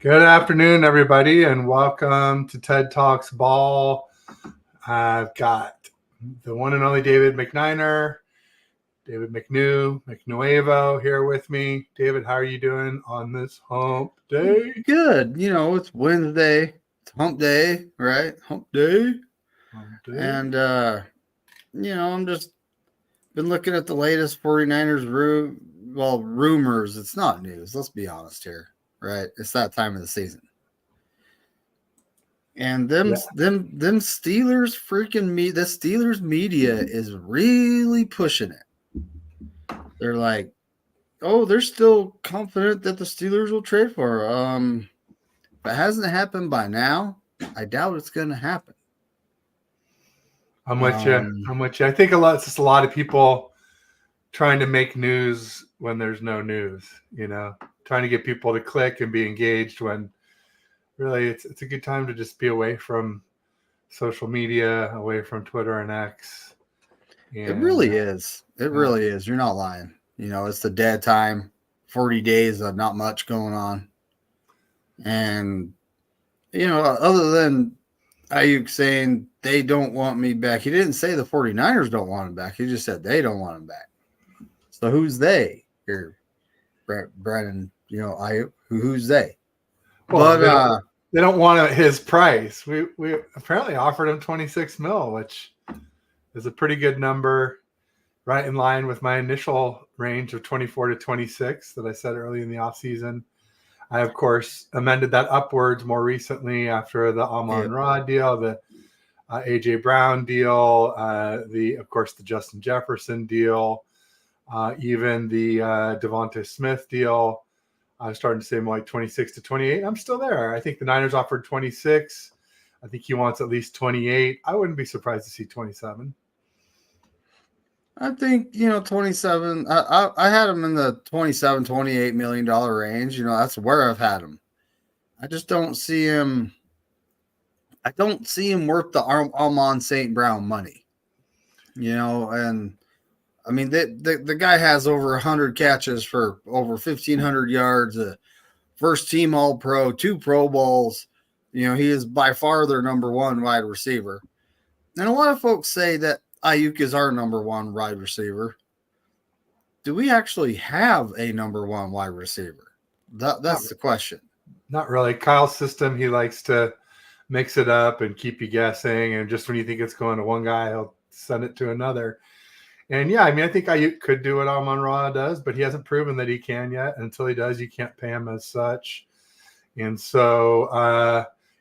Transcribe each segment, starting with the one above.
Good afternoon, everybody, and welcome to TED Talks Ball. I've got the one and only David McNiner, David McNuevo here with me. David, how are you doing on this hump day? Good. It's Wednesday. It's hump day, right? Hump day. Hump day. And, I'm just been looking at the latest 49ers rumors. It's not news. Let's be honest here, right? It's that time of the season. And them Steelers the Steelers media is really pushing it. They're like, oh, they're still confident that the Steelers will trade for her. If it hasn't happened by now, I doubt it's going to happen. I'm with you. I think it's just a lot of people trying to make news when there's no news, trying to get people to click and be engaged when really it's a good time to just be away from social media, away from Twitter and X. It really is. It really is. You're not lying. It's the dead time, 40 days of not much going on. And, other than Ayuk saying they don't want me back, he didn't say the 49ers don't want him back. He just said they don't want him back. So who's they here, Brennan? Ayuk, who's they? Well, but they don't want his price. We apparently offered him $26 million, which is a pretty good number, right in line with my initial range of 24 to 26 that I said early in the offseason. I, of course, amended that upwards more recently after the Amon-Ra deal, the A.J. Brown deal, of course, the Justin Jefferson deal, even the Devonta Smith deal. I was starting to say more like 26 to 28. I'm still there. I think the Niners offered 26. I think he wants at least 28. I wouldn't be surprised to see 27. I think, 27. I had him in the $27, $28 million range. That's where I've had him. I just don't see him. I don't see him worth the Amon St. Brown money. And I mean, the guy has over 100 catches for over 1,500 yards, a first team All Pro, 2 Pro Bowls. He is by far their number one wide receiver. And a lot of folks say that Ayuk is our number one wide receiver. Do we actually have a number one wide receiver? That's the question. Not really. Kyle's system, he likes to mix it up and keep you guessing. And just when you think it's going to one guy, he'll send it to another. And yeah, I mean, I think Ayuk could do what Amon-Ra does, but he hasn't proven that he can yet. Until he does, you can't pay him as such. And so,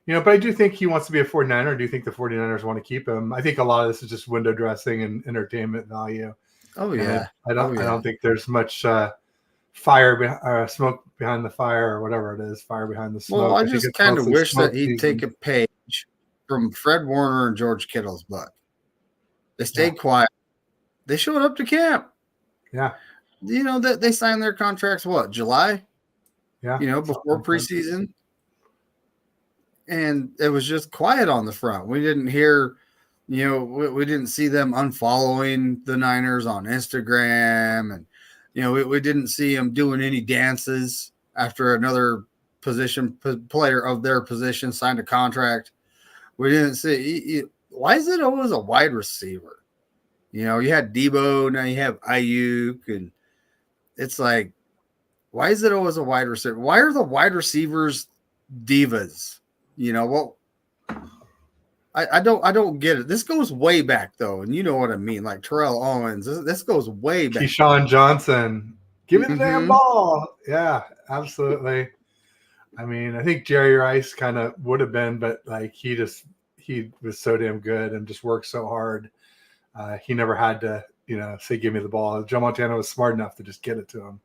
but I do think he wants to be a 49er. I do think the 49ers want to keep him. I think a lot of this is just window dressing and entertainment value. Oh yeah. I don't think there's much smoke behind the fire or whatever it is. Fire behind the smoke. Well, I just kind of wish that he'd take a page from Fred Warner and George Kittle's book. They stayed quiet. They showed up to camp. Yeah. That they signed their contracts, July? Yeah. Before preseason. And it was just quiet on the front. We didn't hear, we didn't see them unfollowing the Niners on Instagram. And, we didn't see them doing any dances after another player of their position signed a contract. We didn't see. Why is it always a wide receiver? You had Debo, now you have Ayuk, and it's like, why is it always a wide receiver? Why are the wide receivers divas? I don't get it. This goes way back though, and you know what I mean, like Terrell Owens. This goes way back. Keyshawn Johnson, give me the damn ball. Yeah, absolutely. I mean, I think Jerry Rice kind of would have been, but like he was so damn good and just worked so hard. He never had to, say, give me the ball. Joe Montana was smart enough to just get it to him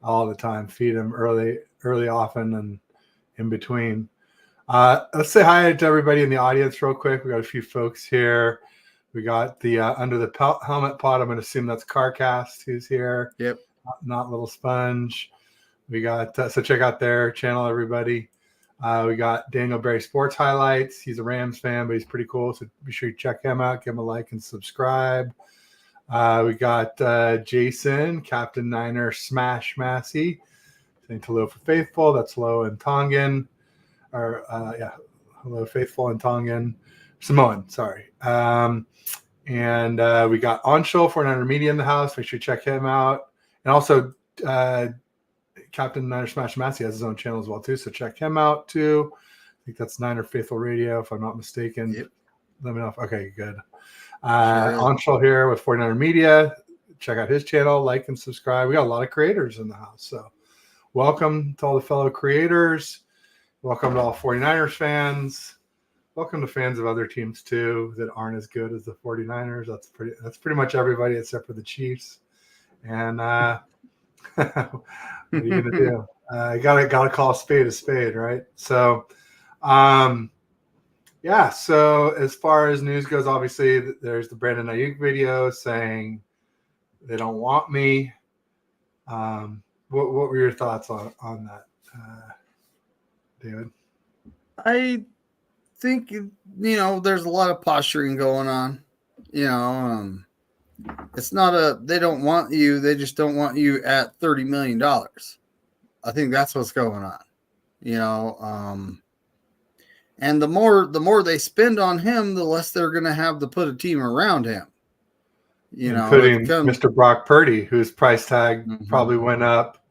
all the time, feed him early, often, and in between. Let's say hi to everybody in the audience real quick. We got a few folks here. We got the Under the Helmet Pod. I'm going to assume that's CarCast who's here. Yep. Not Little Sponge. We got, so check out their channel, everybody. We got Daniel Berry Sports Highlights. He's a Rams fan, but he's pretty cool. So be sure you check him out. Give him a like and subscribe. We got Jason, Captain Niner Smash Massey. Saying hello for Faithful. That's hello in Tongan. Or, hello, Faithful and Tongan. Samoan, sorry. And we got Anshul, 49er Media in the house. Make sure you check him out. And also, Captain Niner Smash Massey has his own channel as well, too. So check him out, too. I think that's Niner Faithful Radio, if I'm not mistaken. Yep. Let me know. Okay, good. Sure. Anshul here with 49er Media. Check out his channel. Like and subscribe. We got a lot of creators in the house. So welcome to all the fellow creators. Welcome to all 49ers fans. Welcome to fans of other teams too that aren't as good as the 49ers. That's pretty much everybody except for the Chiefs. And what are you gonna do? Gotta call a spade, right? So so as far as news goes, obviously there's the Brandon Ayuk video saying they don't want me. What were your thoughts on that? David? I think, there's a lot of posturing going on. It's not they don't want you. They just don't want you at $30 million. I think that's what's going on, and the more they spend on him, the less they're going to have to put a team around him. Including Mr. Brock Purdy, whose price tag probably went up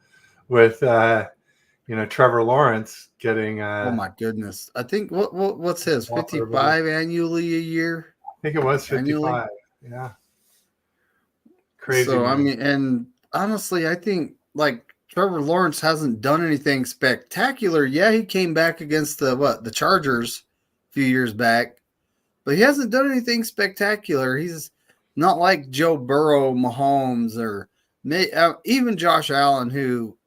with, Trevor Lawrence getting. Oh my goodness! I think what's his 55 annually a year? I think it was 55. Annually? Yeah. Crazy. So and honestly, I think Trevor Lawrence hasn't done anything spectacular. Yeah, he came back against the Chargers a few years back, but he hasn't done anything spectacular. He's not like Joe Burrow, Mahomes, or even Josh Allen, who,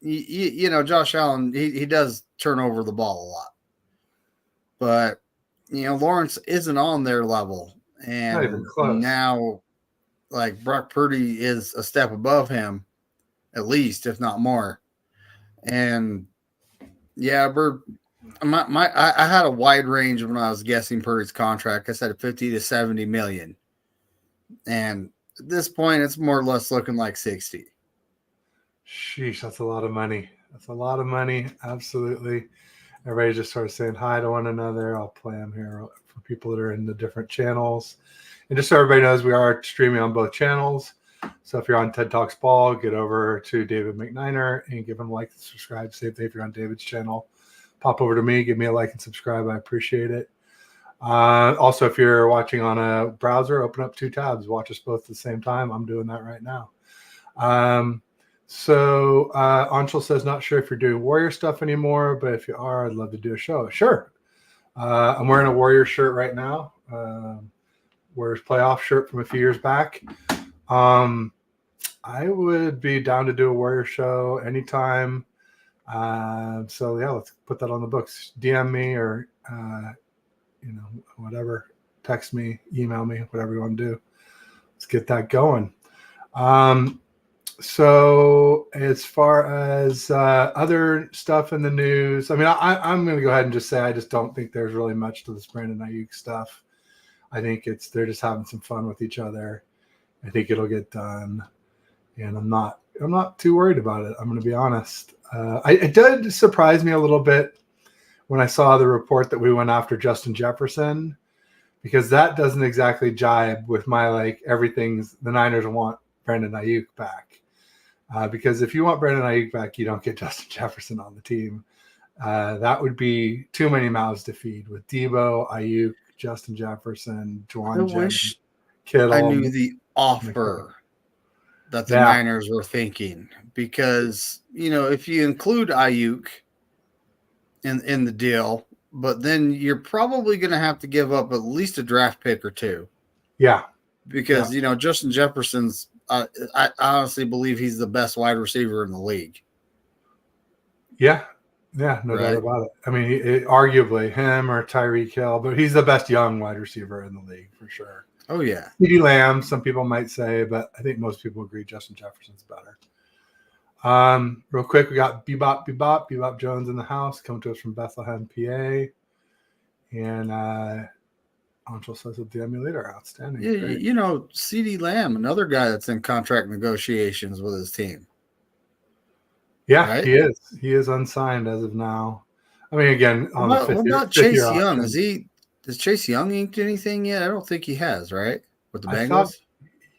Josh Allen, he does turn over the ball a lot. But, Lawrence isn't on their level. And not even close. Now, Brock Purdy is a step above him, at least, if not more. And, yeah, I had a wide range when I was guessing Purdy's contract. I said 50 to 70 million. And at this point, it's more or less looking like 60. Sheesh, that's a lot of money. That's a lot of money. Absolutely. Everybody's just sort of saying hi to one another. I'll play them here for people that are in the different channels. And just so everybody knows, we are streaming on both channels. So if you're on TED Talks Ball, get over to David McNiner and give him a like and subscribe. Same thing if you're on David's channel. Pop over to me, give me a like and subscribe. I appreciate it. Also, if you're watching on a browser, open up 2 tabs. Watch us both at the same time. I'm doing that right now. Anshul says, not sure if you're doing Warrior stuff anymore, but if you are, I'd love to do a show. Sure. I'm wearing a Warrior shirt right now. Warriors playoff shirt from a few years back. I would be down to do a Warrior show anytime. Let's put that on the books. DM me or, whatever. Text me, email me, whatever you want to do. Let's get that going. So as far as other stuff in the news, I'm going to go ahead and just say I just don't think there's really much to this Brandon Ayuk stuff. I think they're just having some fun with each other. I think it'll get done, and I'm not too worried about it. I'm going to be honest. It did surprise me a little bit when I saw the report that we went after Justin Jefferson, because that doesn't exactly jibe with my everything's the Niners want Brandon Ayuk back. Because if you want Brandon Ayuk back, you don't get Justin Jefferson on the team. That would be too many mouths to feed with Debo, Ayuk, Justin Jefferson, Juwan Jennings, Kittle. I knew the offer that the Niners were thinking, because if you include Ayuk in the deal, but then you're probably going to have to give up at least a draft pick or 2. Yeah, because Justin Jefferson's. I honestly believe he's the best wide receiver in the league. Yeah, no doubt about it. Arguably him or Tyreek Hill, but he's the best young wide receiver in the league for sure. Oh, yeah. CeeDee Lamb, some people might say, but I think most people agree Justin Jefferson's better. Real quick, we got Bebop Jones in the house, coming to us from Bethlehem, PA. And Anshul says with the emulator, outstanding. Yeah, CeeDee Lamb, another guy that's in contract negotiations with his team. Yeah, right? he is. He is unsigned as of now. I mean, again, on the What about fifth year Chase Young? option. Has Chase Young inked anything yet? I don't think he has, right? With the I thought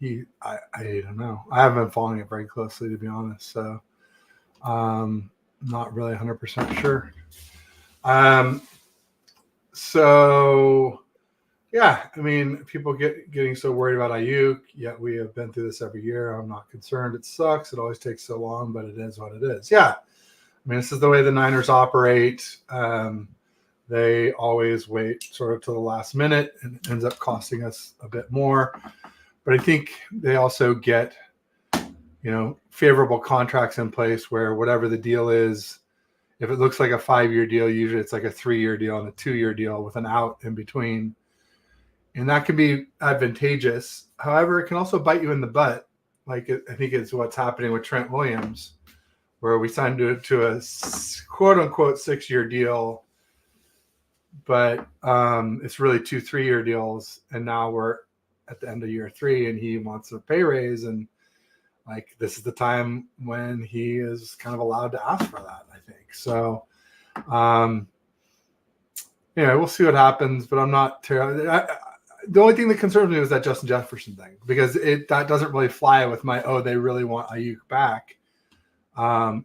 Bengals? I don't know. I haven't been following it very closely, to be honest. So, not really 100% sure. Um, so yeah, I mean, people getting so worried about Ayuk, yet we have been through this every year. I'm not concerned. It sucks. It always takes so long, but it is what it is. Yeah. I mean, this is the way the Niners operate. They always wait sort of to the last minute, and it ends up costing us a bit more. But I think they also get, favorable contracts in place where whatever the deal is, if it looks like a 5-year deal, usually it's like a 3-year deal and a 2-year deal with an out in between. And that can be advantageous. However, it can also bite you in the butt. I think it's what's happening with Trent Williams, where we signed to a quote unquote 6-year deal, but it's really 2 3-year deals. And now we're at the end of year 3 and he wants a pay raise. And this is the time when he is kind of allowed to ask for that, I think. So, we'll see what happens, but I'm not terribly. The only thing that concerns me was that Justin Jefferson thing, because that doesn't really fly with my, they really want Ayuk back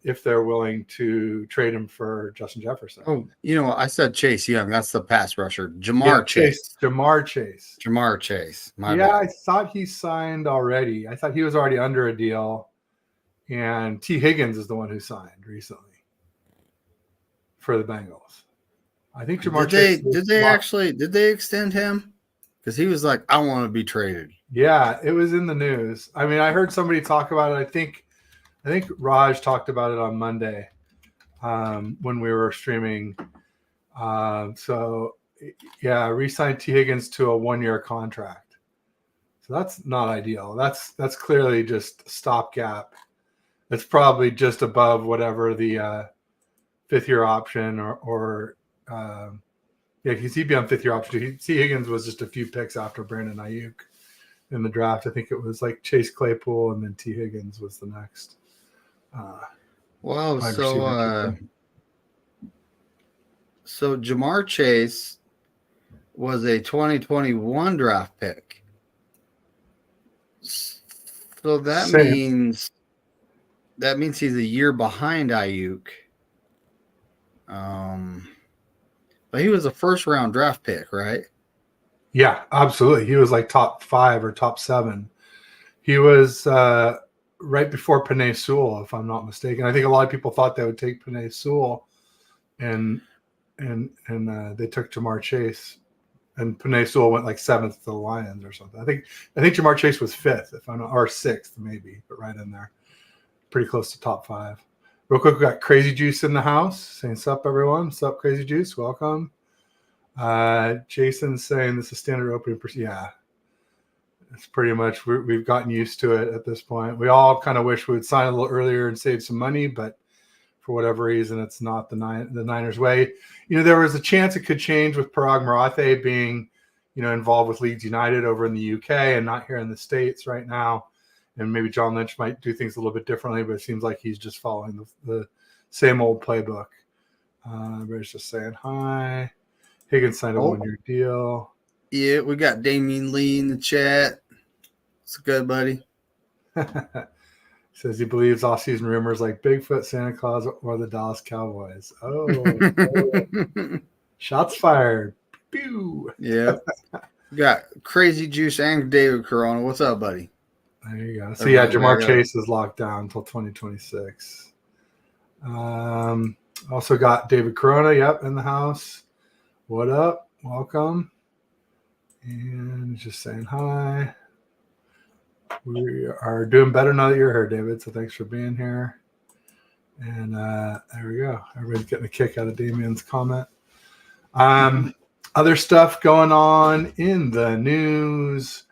if they're willing to trade him for Justin Jefferson. Oh, I said Chase Young. That's the pass rusher. Jamar Chase. Jamar Chase. Jamar Chase. My bad. bad. I thought he signed already. I thought he was already under a deal. And T. Higgins is the one who signed recently for the Bengals. I think Jamar Chase. Did they extend him? Because he was like, I want to be traded. Yeah, it was in the news. I mean, I heard somebody talk about it. I think Raj talked about it on Monday when we were streaming. Re-signed T. Higgins to a 1-year contract. So that's not ideal. That's clearly just stopgap. It's probably just above whatever the 5th-year option or because he'd be on 5th-year option. T. Higgins was just a few picks after Brandon Ayuk in the draft. I think it was like Chase Claypool and then T. Higgins was the next. So Jamar Chase was a 2021 draft pick. So that means he's a year behind Ayuk. But he was a first-round draft pick, right? Yeah, absolutely. He was like top 5 or top 7. He was right before Penei Sewell, if I'm not mistaken. I think a lot of people thought they would take Penei Sewell, and they took Jamar Chase, and Penei Sewell went like 7th to the Lions or something. I think Jamar Chase was 5th, if I'm not, or 6th maybe, but right in there, pretty close to top 5. Real quick, we got Crazy Juice in the house saying, "Sup, everyone? Sup, Crazy Juice? Welcome." Jason's saying this is standard opening. Yeah, it's pretty much we've gotten used to it at this point. We all kind of wish we would sign a little earlier and save some money, but for whatever reason, it's not the Niners way. There was a chance it could change with Parag Marathe being, involved with Leeds United over in the UK and not here in the States right now. And maybe John Lynch might do things a little bit differently, but it seems like he's just following the same old playbook. Everybody's just saying hi. Higgins signed a 1-year deal. Yeah, we got Damien Lee in the chat. It's good, buddy. Says he believes off-season rumors like Bigfoot, Santa Claus, or the Dallas Cowboys. Oh. Shots fired. Pew. Yeah. We got Crazy Juice and David Corona. What's up, buddy? There you go. So, Jamar Chase is locked down until 2026. Also got David Corona, in the house. What up? Welcome. And just saying hi. We are doing better now that you're here, David, so thanks for being here. And there we go. Everybody's getting a kick out of Damien's comment. Other stuff going on in the news.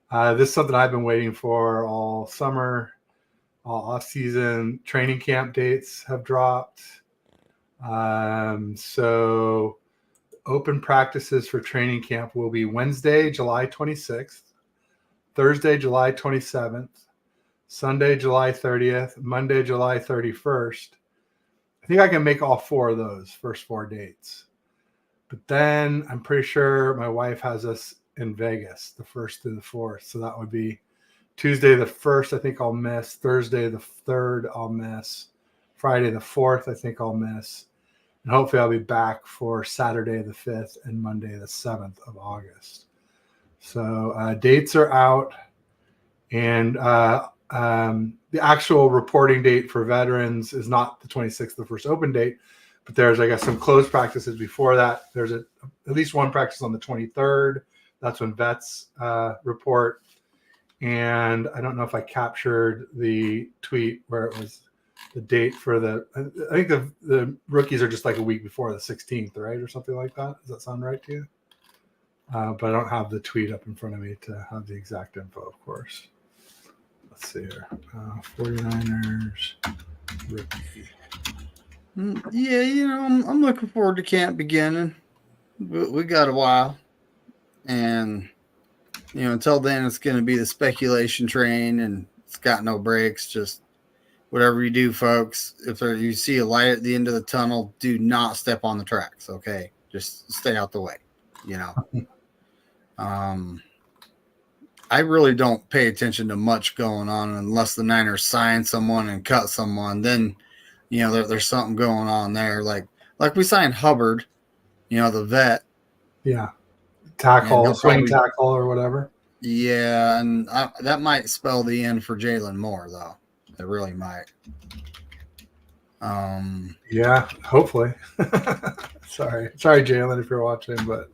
This is something I've been waiting for all summer. All off-season training camp dates have dropped. So open practices for training camp will be Wednesday, July 26th, Thursday, July 27th, Sunday, July 30th, Monday, July 31st. I think I can make all 4 of those first 4 dates. But then I'm pretty sure my wife has us in Vegas the 1st through the 4th. So that would be Tuesday the 1st, I think I'll miss. Thursday the 3rd, I'll miss. Friday the 4th, I think I'll miss. And hopefully I'll be back for Saturday the 5th and Monday the 7th of August. So dates are out. And the actual reporting date for veterans is not the 26th, the first open date, but there's, I guess, some closed practices before that. There's at least one practice on the 23rd. That's when vets report. And I don't know if I captured the tweet where it was the date for I think the rookies are just like a week before the 16th, right? Or something like that. Does that sound right to you? But I don't have the tweet up in front of me to have the exact info, of course. Let's see here. 49ers rookie. Yeah, I'm looking forward to camp beginning. We got a while. And, until then, it's going to be the speculation train, and it's got no breaks. Just whatever you do, folks, if you see a light at the end of the tunnel, do not step on the tracks, okay? Just stay out the way, I really don't pay attention to much going on unless the Niners sign someone and cut someone. Then, there's something going on there. Like we signed Hubbard, the vet. Yeah. Tackle, swing tackle or whatever. Yeah, and that might spell the end for Jalen Moore, though. It really might. Yeah, hopefully. Sorry, Jalen, if you're watching, but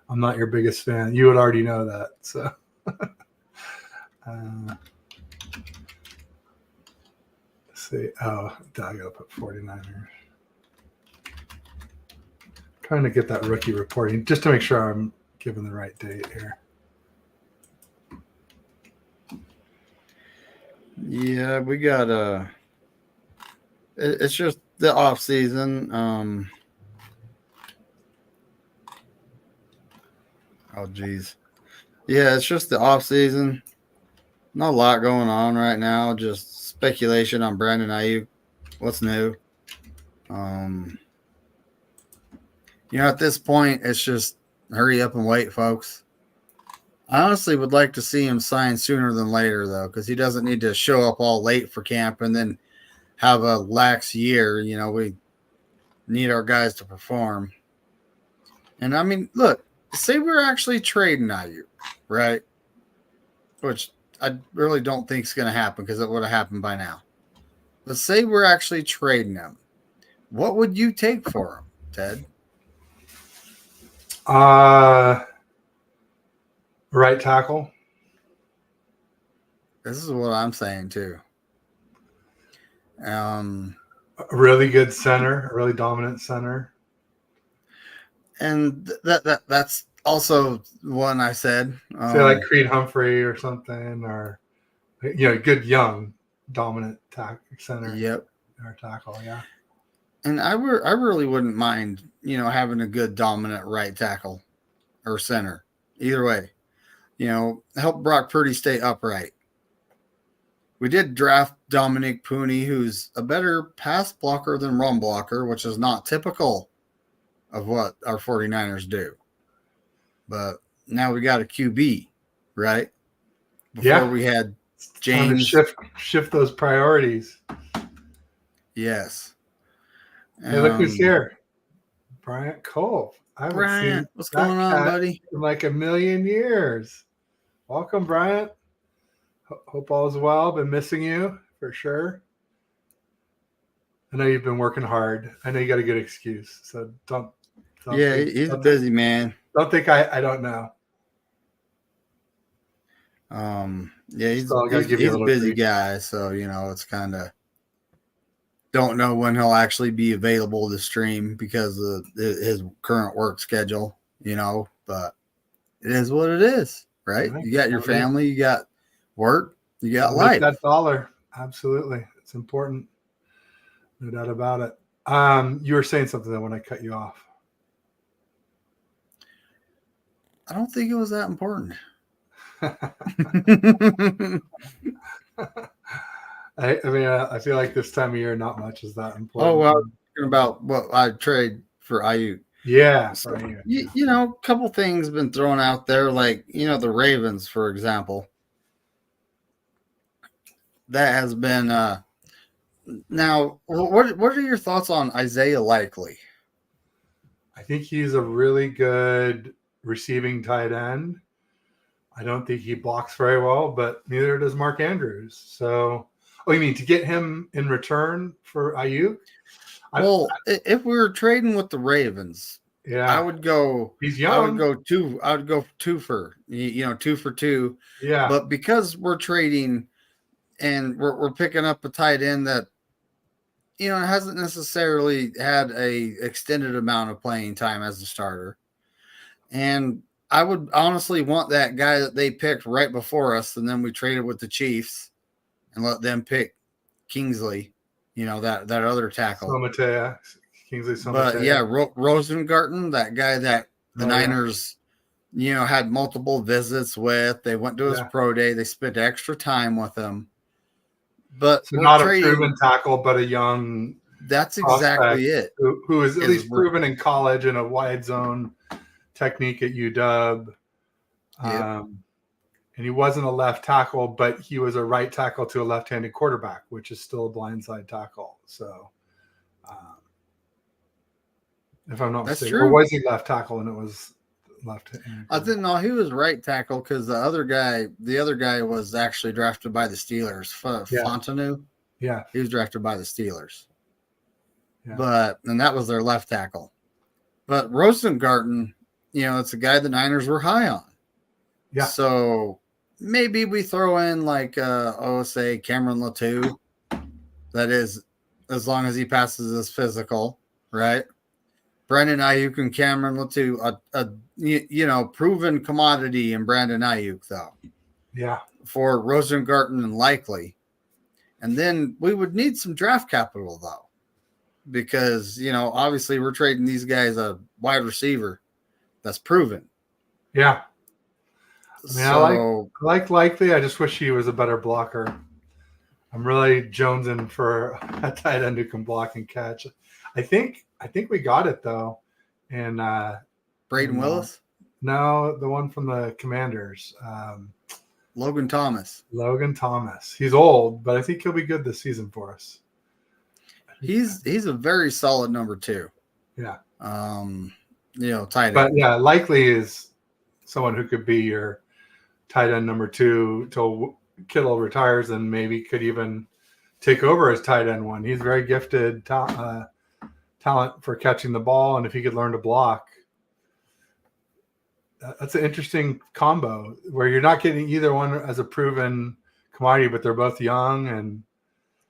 I'm not your biggest fan. You would already know that. So, let's see. Oh, I gotta put 49ers. Trying to get that rookie reporting just to make sure I'm giving the right date here. Yeah, we got it's just the off season. Oh geez. Yeah, it's just the off season. Not a lot going on right now. Just speculation on Brandon Ayuk. What's new? At this point, it's just hurry up and wait, folks. I honestly would like to see him sign sooner than later, though, because he doesn't need to show up all late for camp and then have a lax year. We need our guys to perform. And I mean, look, say we're actually trading Ayuk, right? Which I really don't think is going to happen because it would have happened by now. But say we're actually trading him. What would you take for him, Ted? Right tackle. This is what I'm saying too. A really good center, a really dominant center. And that's also one I said. Say like Creed Humphrey or something, or good young dominant center. Yep. Or tackle, yeah. And I really wouldn't mind, having a good dominant right tackle or center. Either way. Help Brock Purdy stay upright. We did draft Dominic Pooney, who's a better pass blocker than run blocker, which is not typical of what our 49ers do. But now we got a QB, right? Before we had James. Shift those priorities. Yes. Hey, look who's here. Bryant Cole. Bryant, what's going on, buddy? In like a million years. Welcome, Bryant. Hope all is well. Been missing you for sure. I know you've been working hard. I know you got a good excuse. So don't yeah, he's a busy man. Don't think I don't know. Yeah, he's a busy guy. So, it's kind of don't know when he'll actually be available to stream because of his current work schedule, but it is what it is, right? You got your family, you got work, you got life. That dollar. Absolutely. It's important. No doubt about it. You were saying something though when I cut you off. I don't think it was that important. I feel like this time of year, not much is that Oh, important. well, I was talking about what I trade for Ayuk. Yeah, So, right. you know, a couple things been thrown out there, like, you know, the Ravens, for example. That has been now. What are your thoughts on Isaiah Likely? I think he's a really good receiving tight end. I don't think he blocks very well, but neither does Mark Andrews. So, oh, you mean to get him in return for Ayuk? Well, if we were trading with the Ravens, I Yeah, would go. he's I would young. go two. I would go two for you know 2 for 2. Yeah, But because we're trading and we're picking up a tight end that you know hasn't necessarily had a extended amount of playing time as a starter, and I would honestly want that guy that they picked right before us, and then we traded with the Chiefs and let them pick Kingsley. You know that other tackle. Somatea, Kingsley But yeah, Somatea. Rosengarten, that guy that the Oh yeah, Niners, you know, had multiple visits with. They went to his yeah. pro day. They spent extra time with him. But So we're not a trading. proven tackle, but a young That's exactly prospect it. who is at Is least we're proven in college in a wide zone technique at UW. yep. And he wasn't a left tackle, but he was a right tackle to a left-handed quarterback, which is still a blindside tackle. So, um, if I'm not That's mistaken, or true. was he left tackle and it was left-handed I quarterback? didn't know he was right tackle because the other guy was actually drafted by the Steelers. Yeah, Fontenot, yeah, he was drafted by the Steelers. yeah, And that was their left tackle. But Rosengarten, you know, it's a guy the Niners were high on. yeah, So maybe we throw in like say Cameron Latou. That is, as long as he passes his physical, right? Brandon Ayuk and Cameron Latou, you know, proven commodity in Brandon Ayuk though yeah. for Rosengarten and Likely, and then we would need some draft capital though, because you know obviously we're trading these guys a wide receiver that's proven. Yeah. I mean, So I like Likely. I just wish he was a better blocker. I'm really jonesing for a tight end who can block and catch. I think we got it though, and Braden Willis, no, the one from the Commanders, Logan Thomas. Logan Thomas. He's old, but I think he'll be good this season for us. He's a very solid number 2. Yeah, You know, tight but end. yeah, Likely is someone who could be your tight end number 2 till Kittle retires, and maybe could even take over as tight end 1. He's very gifted talent for catching the ball, and if he could learn to block, that's an interesting combo where you're not getting either one as a proven commodity, but they're both young and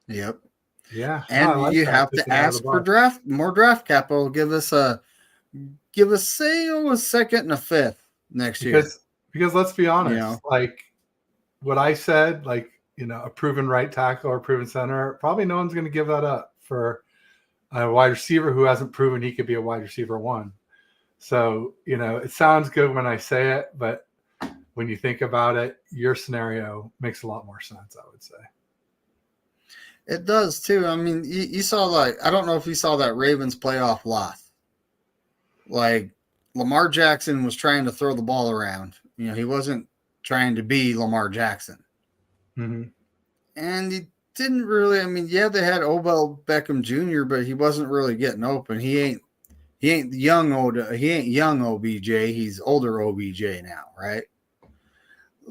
Yep. yeah. No, I And like you that. have to Thinking out of the ask for box. more draft capital. Give us say a second and a fifth next year. Because let's be honest, You know, like what I said, like a proven right tackle or proven center, probably no one's going to give that up for a wide receiver who hasn't proven he could be a wide receiver 1. So, it sounds good when I say it, but when you think about it, your scenario makes a lot more sense, I would say. it does too. I mean, you saw I don't know if you saw that Ravens playoff loss. Like Lamar Jackson was trying to throw the ball around. You know, he wasn't trying to be Lamar Jackson. Mm-hmm. And he didn't really. I mean, yeah, they had Odell Beckham Jr., but he wasn't really getting open. He ain't young OBJ. He's older OBJ now, right?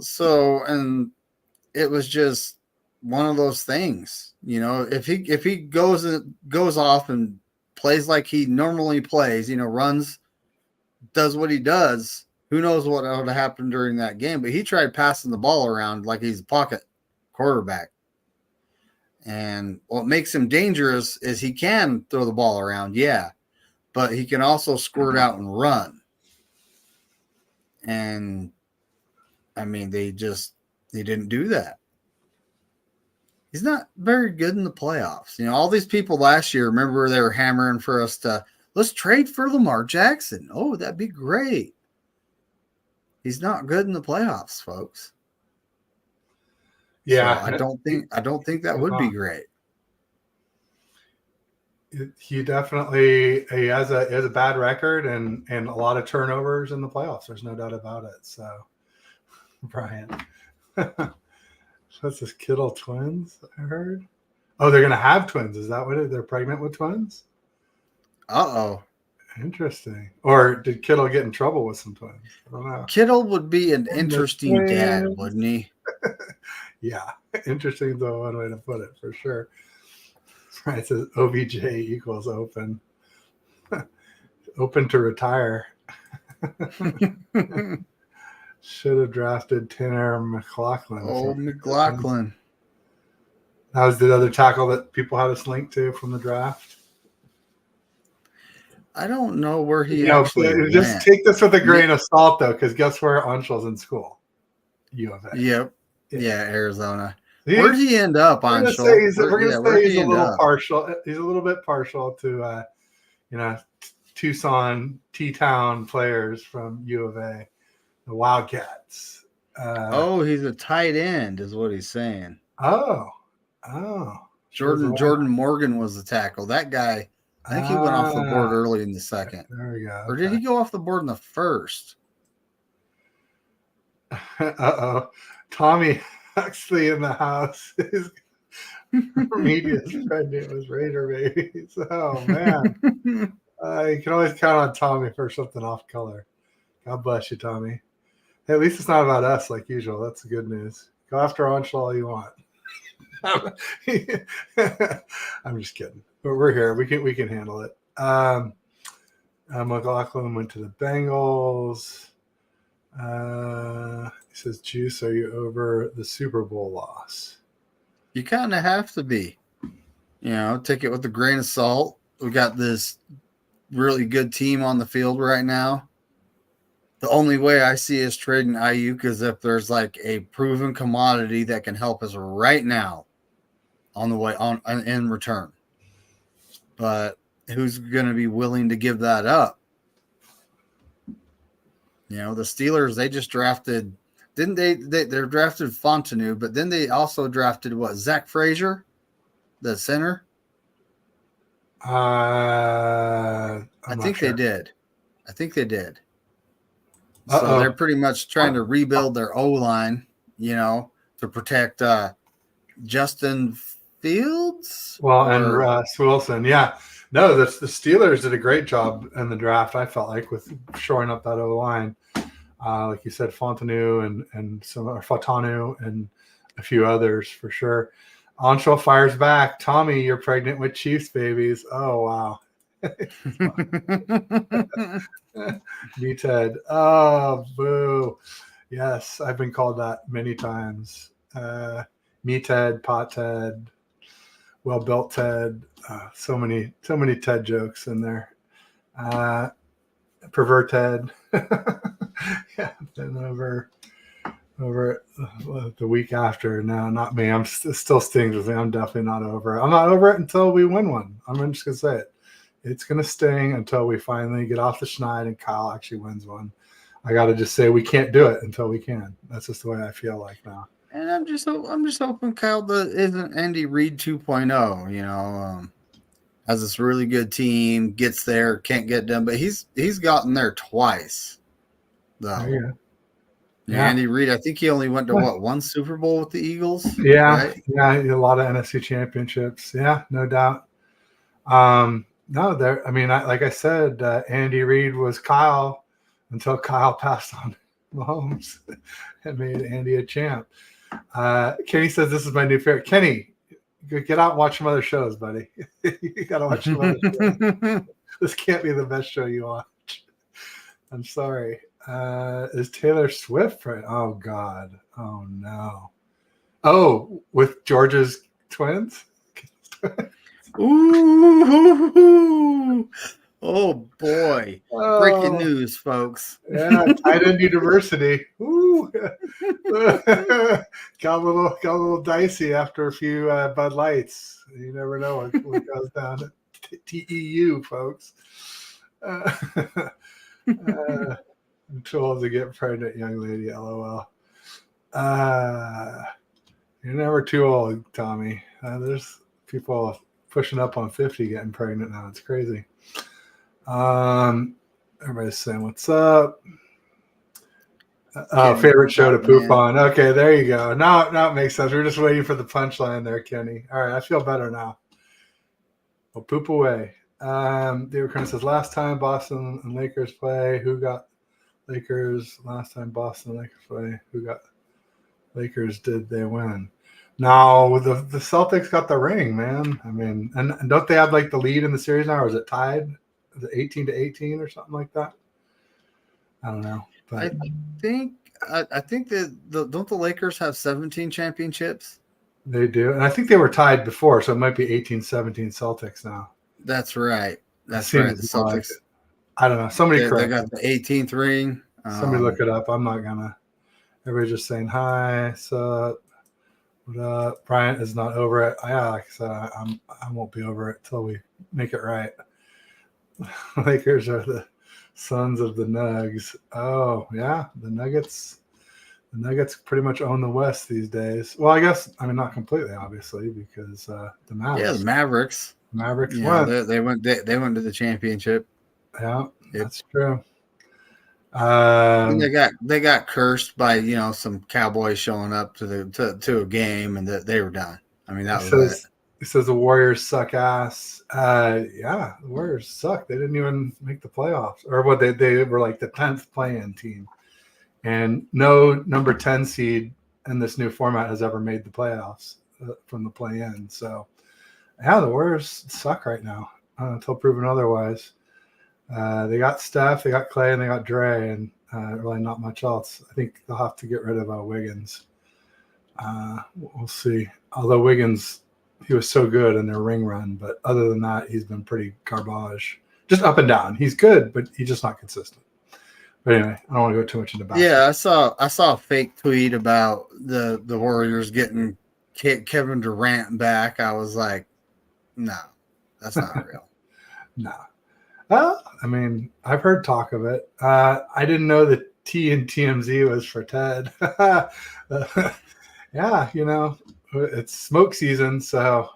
So, and it was just one of those things, you know. If he goes off and plays like he normally plays, you know, runs, does what he does. Who knows what would have happened during that game? But he tried passing the ball around like he's a pocket quarterback. And what makes him dangerous is he can throw the ball around, yeah, but he can also squirt out and run. And I mean, they didn't do that. He's not very good in the playoffs. You know, all these people last year, remember they were hammering for us to let's trade for Lamar Jackson. Oh, that'd be great. He's not good in the playoffs, folks. Yeah, So I don't think that would be great. He definitely he has a bad record and a lot of turnovers in the playoffs. There's no doubt about it. So, Brian, what's this Kittle twins? I heard. Oh, they're gonna have twins. Is that what they're pregnant with twins? Uh-oh. Interesting. Or did Kittle get in trouble with some twins? I don't know. Kittle would be an interesting dad, wouldn't he? Yeah, interesting is one way to put it for sure. Right, it says OBJ equals open. Open to retire. Should have drafted Tanner McLaughlin. Oh, McLaughlin. That was the other tackle that people had us linked to from the draft. I don't know where he actually just went. take this with a grain of salt, though, because guess where Anshul's in school? U of A. Yep. Yeah, Arizona. Where'd he end up, Anshul? We're going to say he's a little partial. He's a little bit partial to, Tucson, T-Town players from U of A, the Wildcats. He's a tight end, is what he's saying. Oh. Jordan Morgan was the tackle. That guy, I think he went off the board early in the second. There we go. Or did he go off the board in the first? Uh-oh. Tommy Huxley in the house. His media friend name was Raider Babies. Oh, man. You can always count on Tommy for something off color. God bless you, Tommy. Hey, at least it's not about us like usual. That's the good news. Go after Anshul all you want. I'm just kidding. But we're here. We can handle it. McLaughlin went to the Bengals. He says, Juice, are you over the Super Bowl loss? You kind of have to be. Take it with a grain of salt. We got this really good team on the field right now. The only way I see is trading Ayuk is if there's like a proven commodity that can help us right now on the way on in return. But who's going to be willing to give that up? The Steelers, they just drafted, didn't they? They're drafted Fontenot, but then they also drafted Zach Frazier, the center. I think they did. So they're pretty much trying to rebuild their O-line, to protect Justin Fields. And Russ Wilson. Yeah. No, the Steelers did a great job in the draft, I felt like, with shoring up that O-line. Like you said, Fontenot and Fatanu and a few others for sure. Anshul fires back. Tommy, you're pregnant with Chiefs babies. Oh, wow. Me, Ted. Oh, boo. Yes, I've been called that many times. Me, Ted, Pot Ted, well-built Ted. So many Ted jokes in there. Pervert Ted. Yeah, then over the week after. No, not me. It still stings with me. I'm definitely not over it. I'm not over it until we win one. I'm just gonna say it. It's gonna sting until we finally get off the schneid and Kyle actually wins one. I gotta just say we can't do it until we can. That's just the way I feel like now. And I'm just hoping Kyle isn't Andy Reid 2.0. Has this really good team, gets there, can't get done, but he's gotten there twice, though. Yeah. Andy Reid, I think he only went to one Super Bowl with the Eagles. Yeah, right? Yeah, a lot of NFC championships. Yeah, no doubt. No, there. I mean, like I said, Andy Reid was Kyle until Kyle passed on Mahomes and made Andy a champ. Kenny says this is my new favorite. Kenny, get out and watch some other shows, buddy. You got to watch some other shows. This can't be the best show you watch. I'm sorry. Is Taylor Swift right? Oh, God. Oh, no. Oh, with Georgia's twins? Ooh. Oh, boy. Breaking news, folks. Yeah, tight end university. Ooh. got a little dicey after a few Bud Lights. You never know what goes down at TEU, folks. I'm too old to get pregnant, young lady. LOL. You're never too old, Tommy. There's people pushing up on 50 getting pregnant now. It's crazy. Everybody's saying, what's up? Favorite show to poop on. Okay, there you go. Now it makes sense. We're just waiting for the punchline there, Kenny. All right, I feel better now. Well, poop away. David Kern says, last time Boston and Lakers play, who got Lakers? Last time Boston and Lakers play, who got Lakers? Did they win? No, the Celtics got the ring, man. I mean, and don't they have like the lead in the series now, or is it tied? Is it 18-18 or something like that? I don't know. But I think that don't the Lakers have 17 championships? They do. And I think they were tied before, so it might be 18-17 Celtics now. That's right. That's right. The Celtics. Like I don't know. Somebody they got the 18th ring. Somebody look it up. I'm not gonna. Everybody's just saying hi. So what up? Bryant is not over it. Yeah, like I said, I won't be over it till we make it right. Lakers are the sons of the Nugs. Oh yeah, the Nuggets. The Nuggets pretty much own the West these days. Well, I guess not completely, obviously, because the Mavericks. Yeah, the Mavericks. Mavericks won. They went to the championship. Yeah, that's true. And they got cursed by some Cowboys showing up to a game and that they were done. I mean that was it. He says the Warriors suck ass. Yeah, the Warriors suck. They didn't even make the playoffs, or what? They were like the 10th play-in team, and no number 10 seed in this new format has ever made the playoffs from the play-in. So, yeah, the Warriors suck right now until proven otherwise. They got Steph, they got Clay, and they got Dre, and really not much else. I think they'll have to get rid of Wiggins. We'll see. Although Wiggins, he was so good in their ring run, but other than that, he's been pretty garbage. Just up and down. He's good, but he's just not consistent. But anyway, I don't want to go too much into basketball. Yeah, I saw a fake tweet about the Warriors getting Kevin Durant back. I was like, no, that's not real. No. Well, I've heard talk of it. I didn't know that T and TMZ was for Ted. Yeah, it's smoke season, so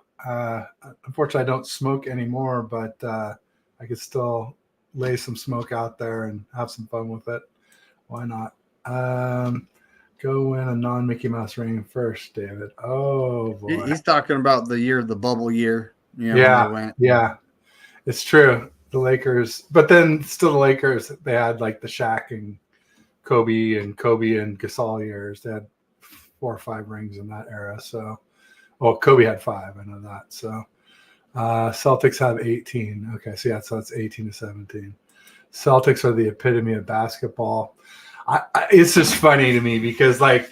unfortunately I don't smoke anymore, but I could still lay some smoke out there and have some fun with it. Why not? Go win a non-Mickey Mouse ring first, David. Oh, boy. He's talking about the bubble year. Yeah, it's true. The Lakers, but then still the Lakers, they had like the Shaq and Kobe and Gasol years. They had 4 or 5 rings in that era. So, well, Kobe had 5. I know that. So, Celtics have 18. Okay, so it's 18-17. Celtics are the epitome of basketball. It's just funny to me because like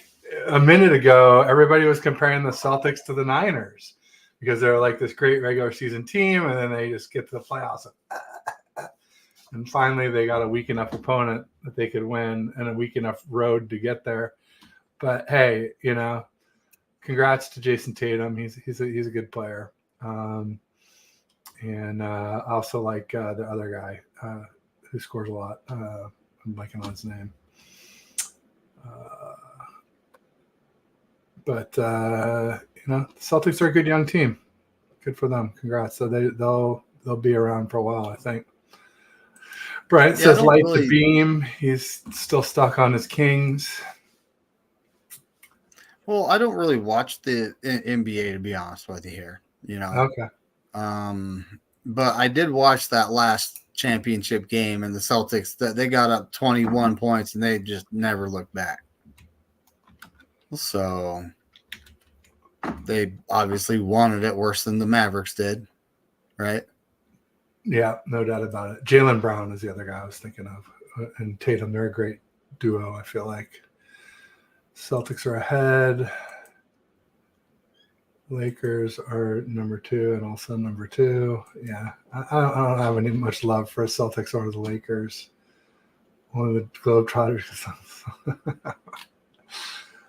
a minute ago, everybody was comparing the Celtics to the Niners because they're like this great regular season team, and then they just get to the playoffs. And finally, they got a weak enough opponent that they could win and a weak enough road to get there. But hey, congrats to Jason Tatum. He's a good player. And I also like the other guy who scores a lot. I'm blanking on his name. But the Celtics are a good young team. Good for them. Congrats. So they'll be around for a while, I think. Brian says light the beam. He's still stuck on his Kings. Well, I don't really watch the NBA, to be honest with you here. Okay. But I did watch that last championship game, and the Celtics that they got up 21 points, and they just never looked back. So they obviously wanted it worse than the Mavericks did, right? Yeah, no doubt about it. Jaylen Brown is the other guy I was thinking of, and Tatum. They're a great duo, I feel like. Celtics are ahead. Lakers are number 2 and also number 2. Yeah, I don't have any much love for Celtics or the Lakers. One of the Globetrotters.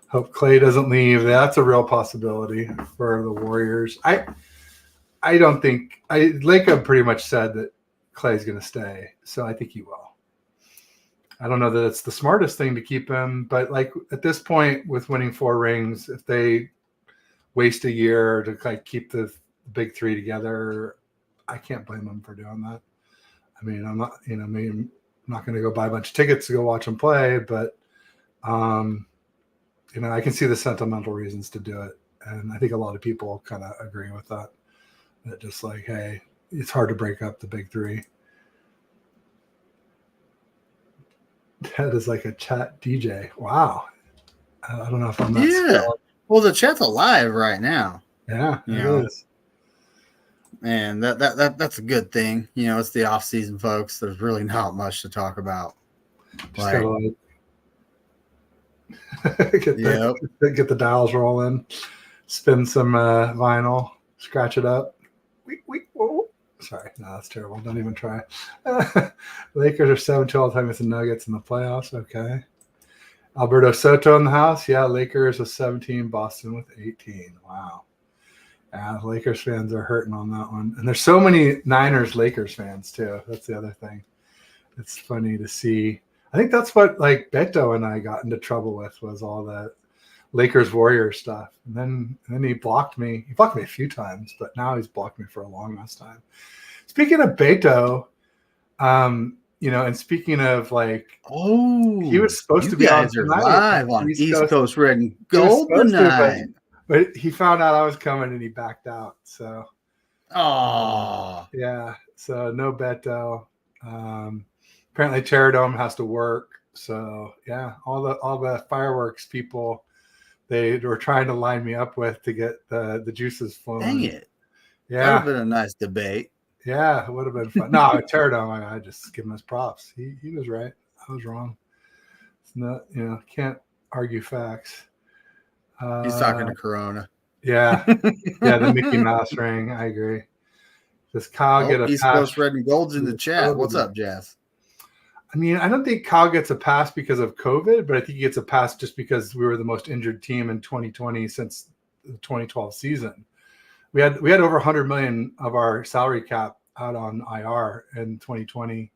Hope Clay doesn't leave. That's a real possibility for the Warriors. I don't think Laker pretty much said that Clay's going to stay, so I think he will. I don't know that it's the smartest thing to keep him, but like at this point with winning 4 rings, if they waste a year to like keep the big three together. I can't blame them for doing that. I mean, I'm not, I'm not going to go buy a bunch of tickets to go watch them play, but, I can see the sentimental reasons to do it. And I think a lot of people kind of agree with that. That just like, hey, it's hard to break up the big three. That is like a chat DJ. Wow. I don't know if I'm that skilled. Well, the chat's alive right now. Yeah, it is. And that's a good thing. It's the off season, folks. There's really not much to talk about. Just gotta get the dials rolling, spin some vinyl, scratch it up. Whoa. Sorry, no, that's terrible. Don't even try. Lakers are 7-2 all the time against the Nuggets in the playoffs. Okay. Alberto Soto in the house. Yeah, Lakers with 17, Boston with 18. Wow. Yeah, Lakers fans are hurting on that one. And there's so many Niners Lakers fans too. That's the other thing. It's funny to see. I think that's what like Beto and I got into trouble with was all that Lakers Warriors stuff. And then he blocked me. He blocked me a few times, but now he's blocked me for a long ass time. Speaking of Beto, and speaking of like, he was supposed to be on live on East Coast Red and Gold tonight. But he found out I was coming and he backed out. So, yeah. So no Beto. Apparently Terradome has to work. So yeah, all the fireworks people they were trying to line me up with to get the juices flowing. Dang it! Yeah, that would have been a nice debate. Yeah, it would have been fun. No, Terradome, I just give him his props. He was right. I was wrong. It's not, can't argue facts. He's talking to Corona. Yeah, the Mickey Mouse ring. I agree. Does Kyle get a East pass? Coast Red and Gold's in the chat. What's up, Jazz? I mean, I don't think Kyle gets a pass because of COVID, but I think he gets a pass just because we were the most injured team in 2020 since the 2012 season. We had over 100 million of our salary cap out on IR in 2020,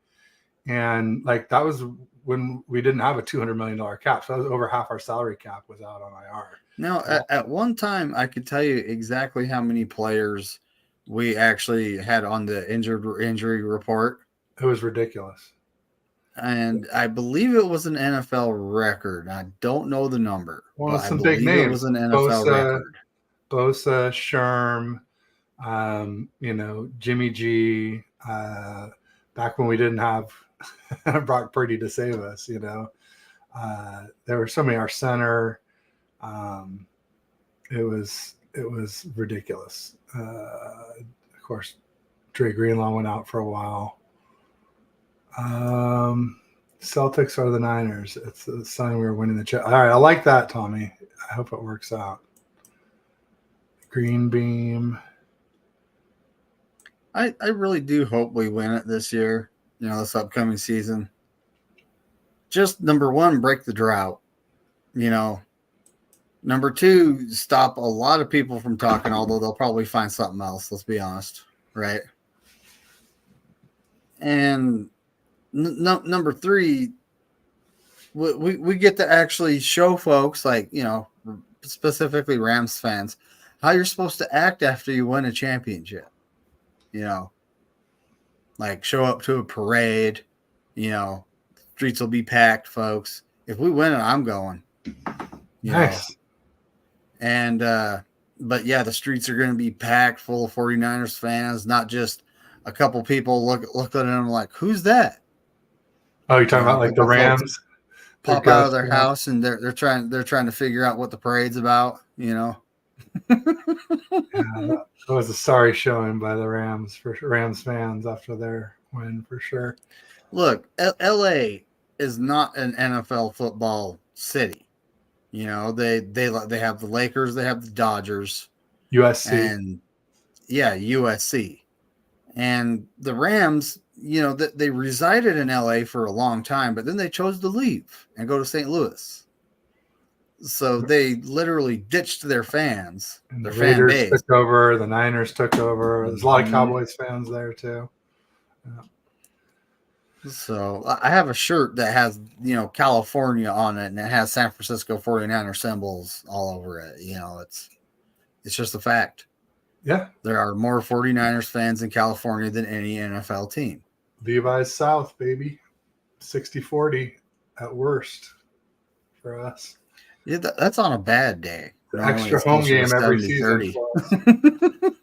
and like that was when we didn't have a $200 million cap. So that was over half our salary cap was out on IR. Now, at one time, I could tell you exactly how many players we actually had on the injury report. It was ridiculous. And I believe it was an NFL record. I don't know the number. Well, some big names. It was an NFL record. Bosa, Sherm, Jimmy G, back when we didn't have Brock Purdy to save us, there were so many, our center, it was ridiculous. Of course, Dre Greenlaw went out for a while. Celtics are the Niners. It's the sign we were winning the chat. All right, I like that, Tommy. I hope it works out. Green beam. I really do hope we win it this year, this upcoming season. Just number one, break the drought. Number two, stop a lot of people from talking, although they'll probably find something else, let's be honest, right? And number three, we get to actually show folks, like, specifically Rams fans, how you're supposed to act after you win a championship. Like show up to a parade, streets will be packed, folks. If we win it, I'm going. Nice. And but yeah, the streets are going to be packed full of 49ers fans, not just a couple people look at them like, who's that? Oh, you're talking about like the Rams pop out of their house and they're trying to figure out what the parade's about, Yeah, that was a sorry showing by the Rams fans after their win for sure. Look, LA is not an NFL football city. They have the Lakers, they have the Dodgers, USC, and USC, and the Rams. They resided in LA for a long time, but then they chose to leave and go to St. Louis. So they literally ditched their fans. And their the Raiders fan base took over. The Niners took over. There's a lot of Cowboys fans there too. Yeah. So I have a shirt that has, California on it, and it has San Francisco 49er symbols all over it. It's just a fact. Yeah. There are more 49ers fans in California than any NFL team. Levi's South, baby. 60-40 at worst for us. Yeah, that's on a bad day. Normally Extra home game every 70, season for us.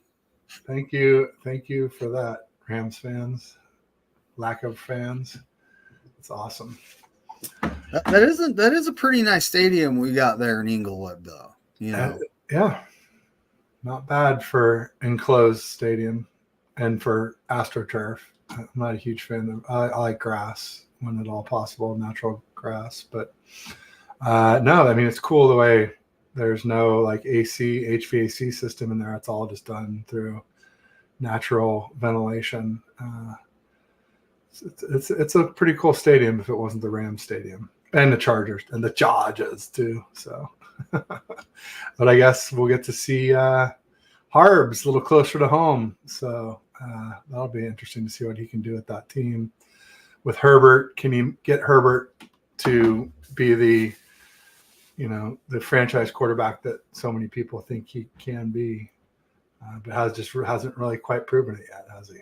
Thank you for that, Rams fans. Lack of fans. It's awesome. That is a pretty nice stadium we got there in Inglewood, though. You know, yeah, not bad for enclosed stadium and for AstroTurf. I'm not a huge fan of. I like grass when at all possible, natural grass. But no, I mean it's cool the way there's no like AC, HVAC system in there. It's all just done through natural ventilation. It's a pretty cool stadium if it wasn't the Rams stadium and the Chargers and the Chargers too. So, but I guess we'll get to see Harbs a little closer to home. So that'll be interesting to see what he can do with that team. With Herbert, can he get Herbert to be the franchise quarterback that so many people think he can be, but hasn't really quite proven it yet, has he?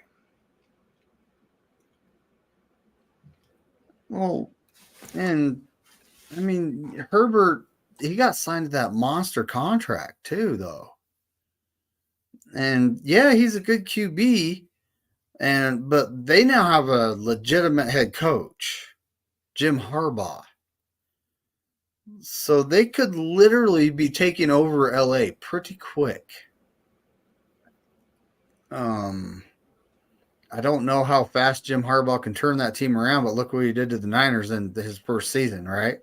well, and I mean Herbert, he got signed to that monster contract too, though. And yeah, he's a good QB, but they now have a legitimate head coach, Jim Harbaugh. So they could literally be taking over LA pretty quick. I don't know how fast Jim Harbaugh can turn that team around, but look what he did to the Niners in his first season, right?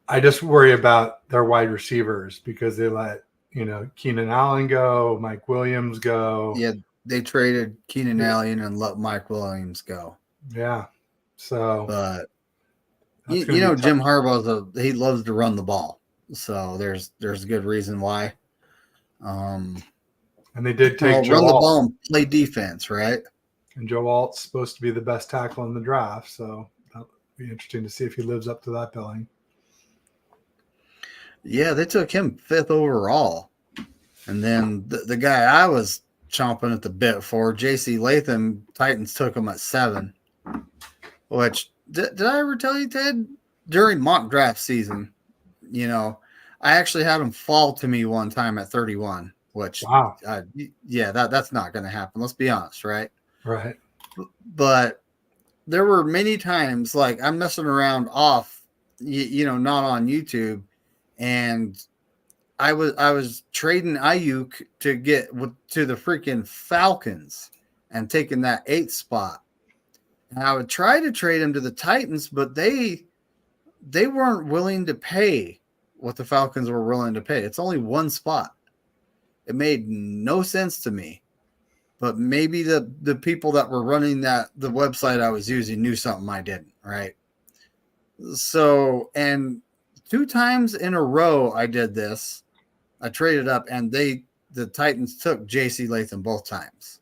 I just worry about their wide receivers because they let Keenan Allen go, Mike Williams go. Yeah, they traded Keenan Allen and let Mike Williams go. Yeah, so but Jim Harbaugh, he loves to run the ball, so there's a good reason why. And they did take run the ball and play defense, right? And Joe Alt's supposed to be the best tackle in the draft, so that'll be interesting to see if he lives up to that billing. Yeah, they took him 5th overall. And then the guy I was chomping at the bit for, J.C. Latham, Titans took him at 7. Which, did I ever tell you, Ted? During mock draft season, I actually had him fall to me one time at 31. Which, wow. That's not going to happen. Let's be honest, right? Right. But there were many times, like, I'm messing around off, not on YouTube, and I was trading Ayuk to get to the freaking Falcons and taking that 8th spot. And I would try to trade him to the Titans, but they weren't willing to pay what the Falcons were willing to pay. It's only one spot. It made no sense to me, but maybe the people that were running the website I was using knew something I didn't, right? So, and 2 times in a row I did this. I traded up, and the Titans took J.C. Latham both times.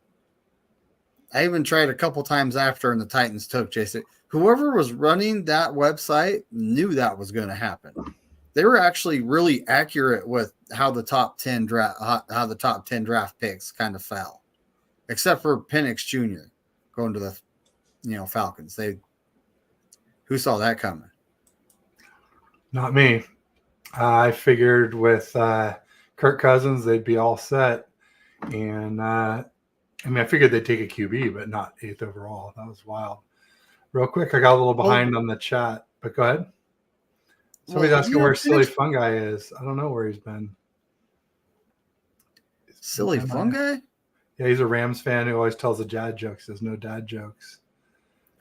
I even tried a couple times after, and the Titans took J.C. Whoever was running that website knew that was going to happen. They were actually really accurate with how the top 10 draft picks kind of fell, except for Penix Jr. going to the Falcons. Who saw that coming? Not me. I figured with Kirk Cousins they'd be all set, and I figured they'd take a QB, but not 8th overall. That was wild. Real quick, I got a little behind on the chat, but go ahead. Somebody's asking where Silly Fungi is. I don't know where he's been. Silly Fungi? Yeah, he's a Rams fan who always tells the dad jokes. There's no dad jokes.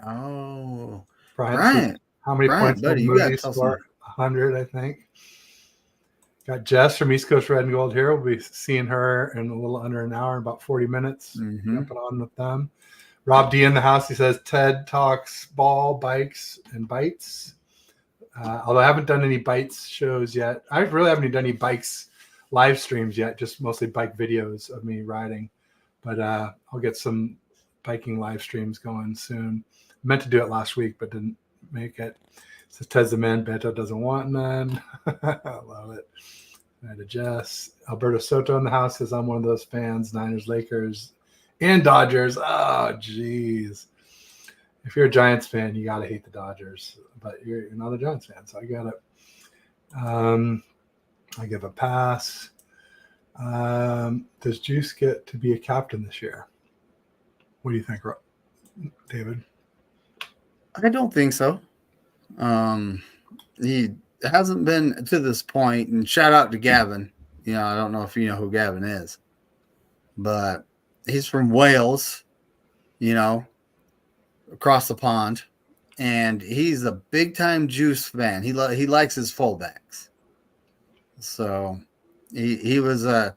Oh. Brian. How many points did Moody score? 100, I think. Got Jess from East Coast Red and Gold here. We'll be seeing her in a little under an hour, about 40 minutes. Jumping on with them. Rob D in the house. He says Ted talks ball, bikes, and bites. Although I haven't done any bites shows yet. I really haven't done any bikes live streams yet, just mostly bike videos of me riding. But I'll get some biking live streams going soon. Meant to do it last week, but didn't make it. Says Ted's the man, Beto doesn't want none. I love it. Hi to Jess. Alberto Soto in the house says I'm one of those fans. Niners, Lakers, and Dodgers. Oh, jeez. If you're a Giants fan, you got to hate the Dodgers. But you're not a Giants fan, so I get it. I give a pass. Does Juice get to be a captain this year? What do you think, David? I don't think so. He hasn't been to this point, and shout out to Gavin. I don't know if you know who Gavin is, but he's from Wales, across the pond, and he's a big time Juice fan. He likes his fullbacks. So he was a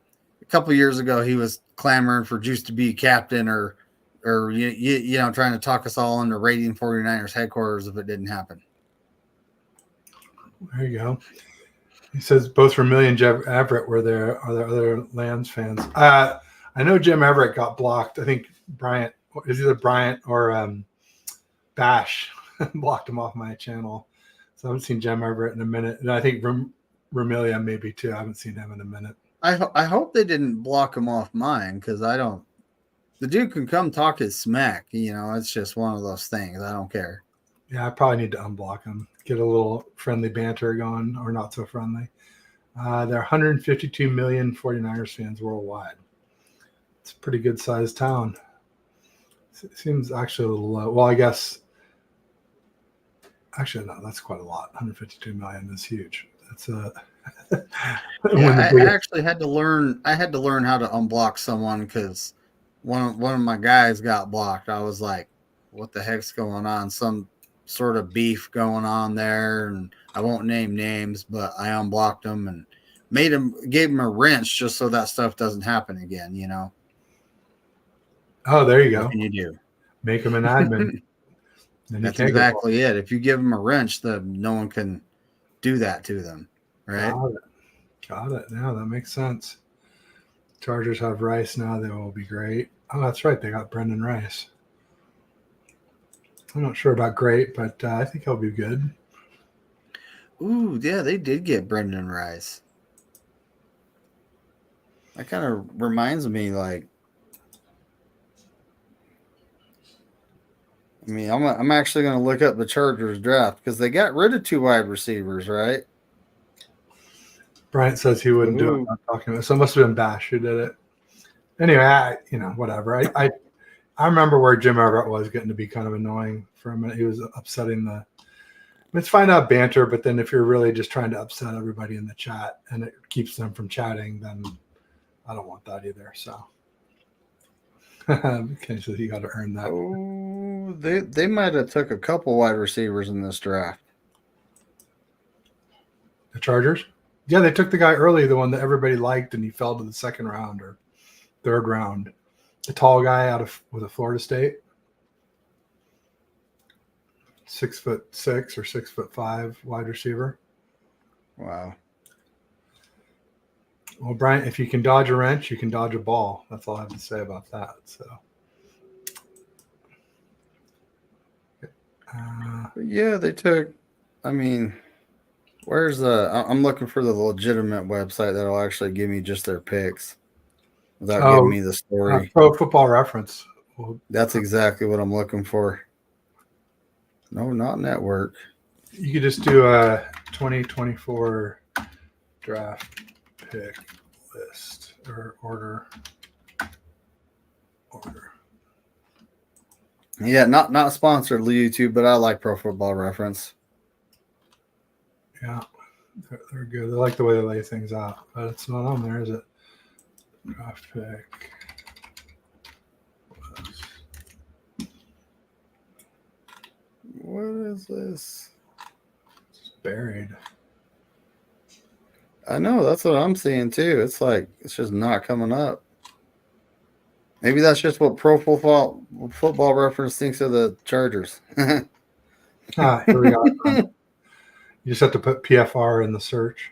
couple years ago. He was clamoring for Juice to be captain, or trying to talk us all into raiding 49ers headquarters if it didn't happen. There you go. He says both Vermillion and Jim Everett are there other Lambs fans. I know Jim Everett got blocked. I think Bryant is either Bryant or Bash blocked him off my channel. So I haven't seen Jim Everett in a minute. And I think Vermillion maybe too. I haven't seen him in a minute. I hope they didn't block him off mine, because I don't. The dude can come talk his smack. It's just one of those things. I don't care. Yeah, I probably need to unblock him. Get a little friendly banter going, or not so friendly. There are 152 million 49ers fans worldwide. It's a pretty good sized town. It seems actually a little low. Well, I guess. Actually, no, that's quite a lot. 152 million is huge. That's a. I actually had to learn. I had to learn how to unblock someone, because one of my guys got blocked. I was like, "What the heck's going on?" Some sort of beef going on there, and I won't name names, but I unblocked him and gave him a wrench just so that stuff doesn't happen again. Oh, there you go. What can you do? Make him an admin. That's exactly it. If you give them a wrench, then no one can do that to them, right? Got it. Now that makes sense. Chargers have Rice now. They will be great. Oh, that's right. They got Brendan Rice. I'm not sure about great, but I think he'll be good. Ooh, yeah, they did get Brendan Rice. That kind of reminds me, I'm actually going to look up the Chargers draft, because they got rid of 2 wide receivers, right? Bryant says he wouldn't do it. I'm not talking about it. So it must have been Bash who did it. Anyway, whatever. I remember where Jim Everett was getting to be kind of annoying for a minute. He was upsetting let's find out banter, but then if you're really just trying to upset everybody in the chat and it keeps them from chatting, then I don't want that either. So okay, so you got to earn that. Oh, they might have took a couple wide receivers in this draft. The Chargers? Yeah, they took the guy early, the one that everybody liked, and he fell to the second round or third round. The tall guy with a Florida State. 6'6" or 6'5" wide receiver. Wow. Well, Bryant, if you can dodge a wrench, you can dodge a ball. That's all I have to say about that. So, yeah, they took. Where's I'm looking for the legitimate website that'll actually give me just their picks without giving me the story. Pro Football Reference. That's exactly what I'm looking for. No, not network. You could just do a 2024 draft pick list or order. Yeah, not sponsored YouTube, but I like Pro Football Reference. Yeah, they're good. I like the way they lay things out, but it's not on there, is it? Draft pick. What is this? It's buried. I know, that's what I'm seeing too. It's just not coming up. Maybe that's just what Pro Football Reference thinks of the Chargers. Here we go. You just have to put PFR in the search.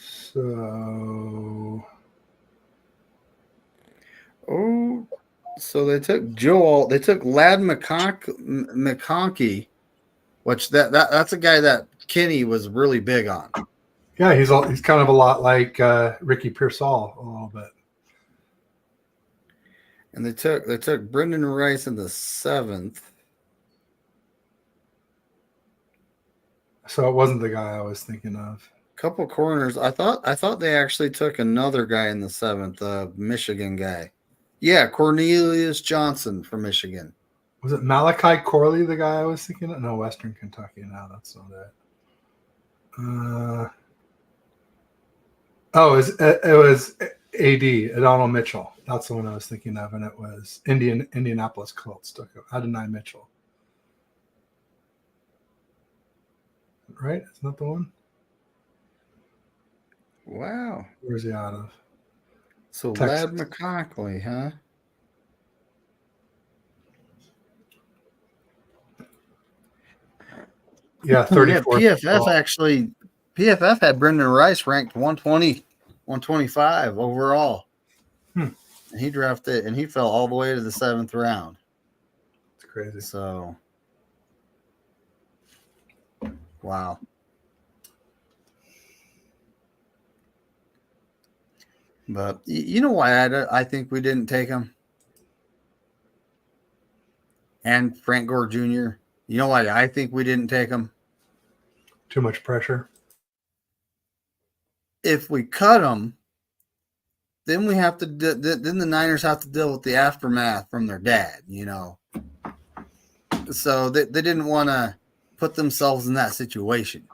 So, oh, So they took Joel. They took Lad McConkey, which that's a guy that Kenny was really big on. Yeah, he's kind of a lot like Ricky Pearsall a little bit. And they took Brendan Rice in the 7th. So it wasn't the guy I was thinking of. Couple corners. I thought they actually took another guy in the 7th, Michigan guy. Yeah, Cornelius Johnson from Michigan. Was it Malachi Corley, the guy I was thinking of? No, Western Kentucky. No, that's not it. It was AD, Donald Mitchell. That's the one I was thinking of, and it was Indianapolis Colts took it. Adonai Mitchell. Right? Isn't that the one? Wow. Where's he out of? So Texas. Lad McConkey, huh? Yeah, 34. Yeah, PFF had Brendan Rice ranked 120, 125 overall. And he drafted, and he fell all the way to the 7th round. It's crazy. So, wow. But you know why I think we didn't take him? And Frank Gore Jr. You know why I think we didn't take him? Too much pressure. If we cut him, then we have to. Then the Niners have to deal with the aftermath from their dad. You know, so they didn't want to put themselves in that situation,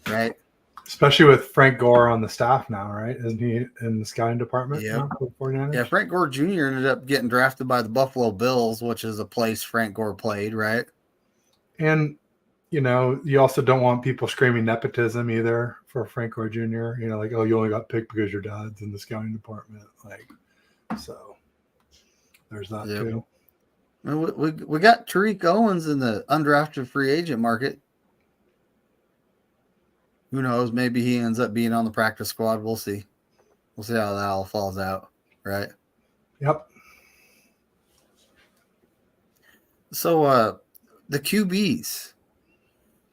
right? Especially with Frank Gore on the staff now, right? Isn't he in the scouting department? Yep. Now, Yeah, Frank Gore Jr. ended up getting drafted by the Buffalo Bills, which is a place Frank Gore played, right? And, you know, you also don't want people screaming nepotism either for Frank Gore Jr. You know, like, oh, you only got picked because your dad's in the scouting department. Like, so there's that too. We got Tariq Owens in the undrafted free agent market. Who knows? Maybe he ends up being on the practice squad. We'll see. We'll see how that all falls out, right? Yep. So the QBs.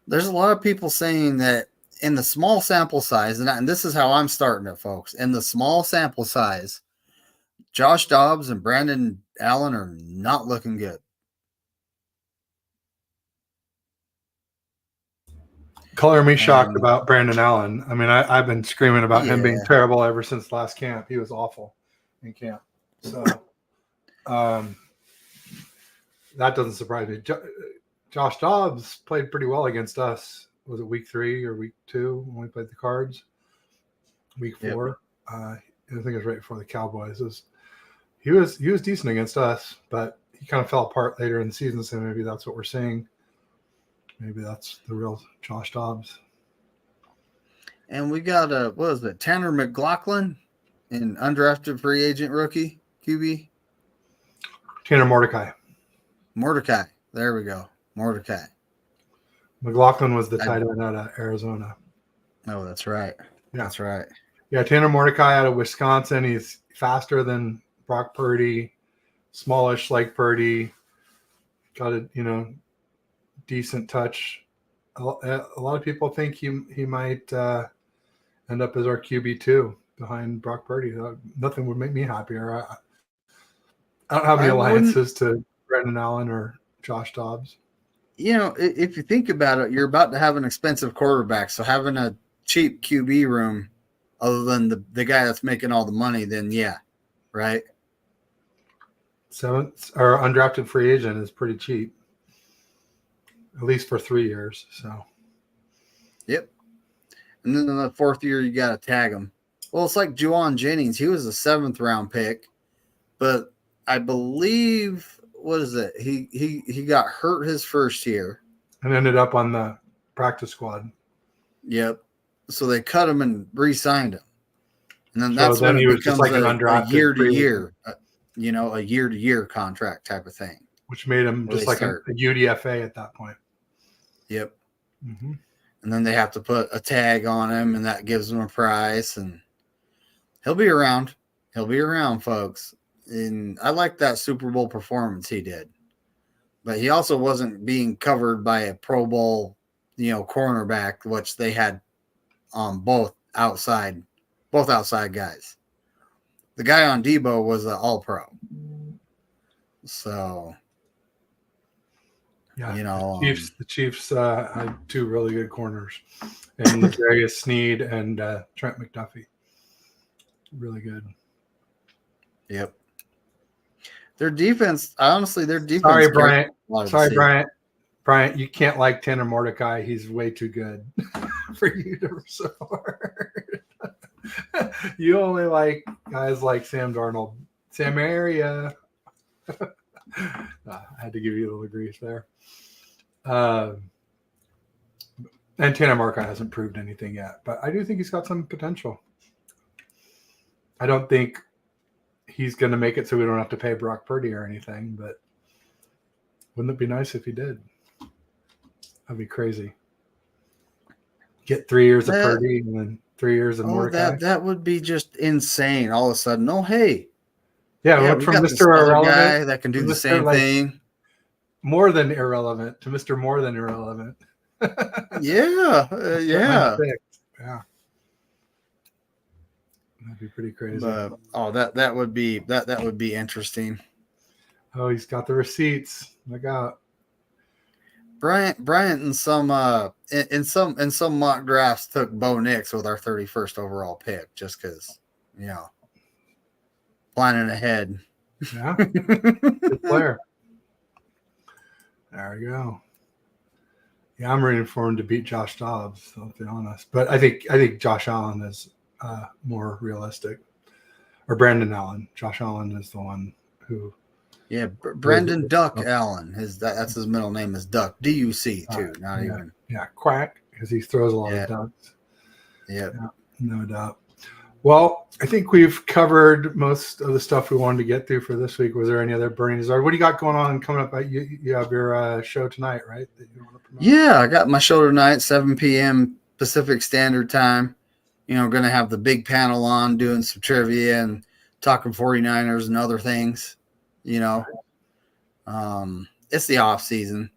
There's a lot of people saying that in the small sample size, and this is how I'm starting it, folks. In the small sample size, Josh Dobbs and Brandon Allen are not looking good. Color me shocked about Brandon Allen. I mean, I've been screaming about him being terrible ever since last camp. He was awful in camp. So that doesn't surprise me. Josh Dobbs played pretty well against us. Was it week 3 or week 2 when we played the Cards? Week 4. I think it was right before the Cowboys. He was decent against us, but he kind of fell apart later in the season. So maybe that's what we're seeing. Maybe that's the real Josh Dobbs. And we got Tanner McLaughlin, an undrafted free agent rookie QB. Tanner Mordecai. There we go. Mordecai. McLaughlin was the tight end out of Arizona. Oh, that's right. Yeah. That's right. Yeah, Tanner Mordecai out of Wisconsin. He's faster than Brock Purdy, smallish like Purdy. Got a, decent touch. A lot of people think he might end up as our QB2 behind Brock Purdy. Nothing would make me happier. I don't have any alliances to Brandon Allen or Josh Dobbs. If you think about it, you're about to have an expensive quarterback. So having a cheap QB room, other than the guy that's making all the money, then yeah, right? 7th or undrafted free agent is pretty cheap. At least for 3 years. So, yep. And then in the 4th year, you got to tag him. Well, it's like Juwan Jennings. He was a 7th round pick, but I believe he got hurt his first year and ended up on the practice squad. Yep. So they cut him and re-signed him, and then that's when he was just like an undrafted year-to-year, a year-to-year contract type of thing, which made him just like a UDFA at that point. Yep. Mm-hmm. And then they have to put a tag on him, and that gives him a price, and he'll be around. He'll be around, folks. And I like that Super Bowl performance he did. But he also wasn't being covered by a Pro Bowl, cornerback, which they had both outside guys. The guy on Debo was an All Pro. So, yeah, the Chiefs had two really good corners, and Darius Sneed and Trent McDuffie, really good. Yep. Their defense, honestly, Sorry, Bryant. Bryant, you can't like Tanner Mordecai. He's way too good for you to support. You only like guys like Sam Darnold, Samaria. I had to give you a little grief there. And Tanner Mordecai hasn't proved anything yet, but I do think he's got some potential. I don't think he's going to make it so we don't have to pay Brock Purdy or anything, but wouldn't it be nice if he did? That'd be crazy. Get 3 years of Purdy and then 3 years of Mordecai. That would be just insane. All of a sudden, hey. Yeah, went from Mr. Irrelevant guy that can do the same thing. More than irrelevant to Mr. More than Irrelevant. Yeah. Yeah. That'd be pretty crazy. That would be interesting. Oh, he's got the receipts. Look out. Bryant in some mock drafts took Bo Nix with our 31st overall pick just because, planning ahead. Yeah. Good player. There we go. Yeah, I'm rooting for him to beat Josh Dobbs, I'll be honest. But I think Josh Allen is more realistic. Or Brandon Allen. Josh Allen is the one who. Yeah, Brandon Duck Allen. That's his middll name is Duck. D-U-C too. Not even. Yeah, Quack, because he throws a lot of ducks. Yeah, no doubt. Well, I think we've covered most of the stuff we wanted to get through for this week. Was there any other burning desire? What do you got going on coming up? You have your show tonight, right? That you want to promote? Yeah, I got my show tonight, 7 p.m. Pacific Standard Time. Going to have the big panel on, doing some trivia and talking 49ers and other things. It's the off season,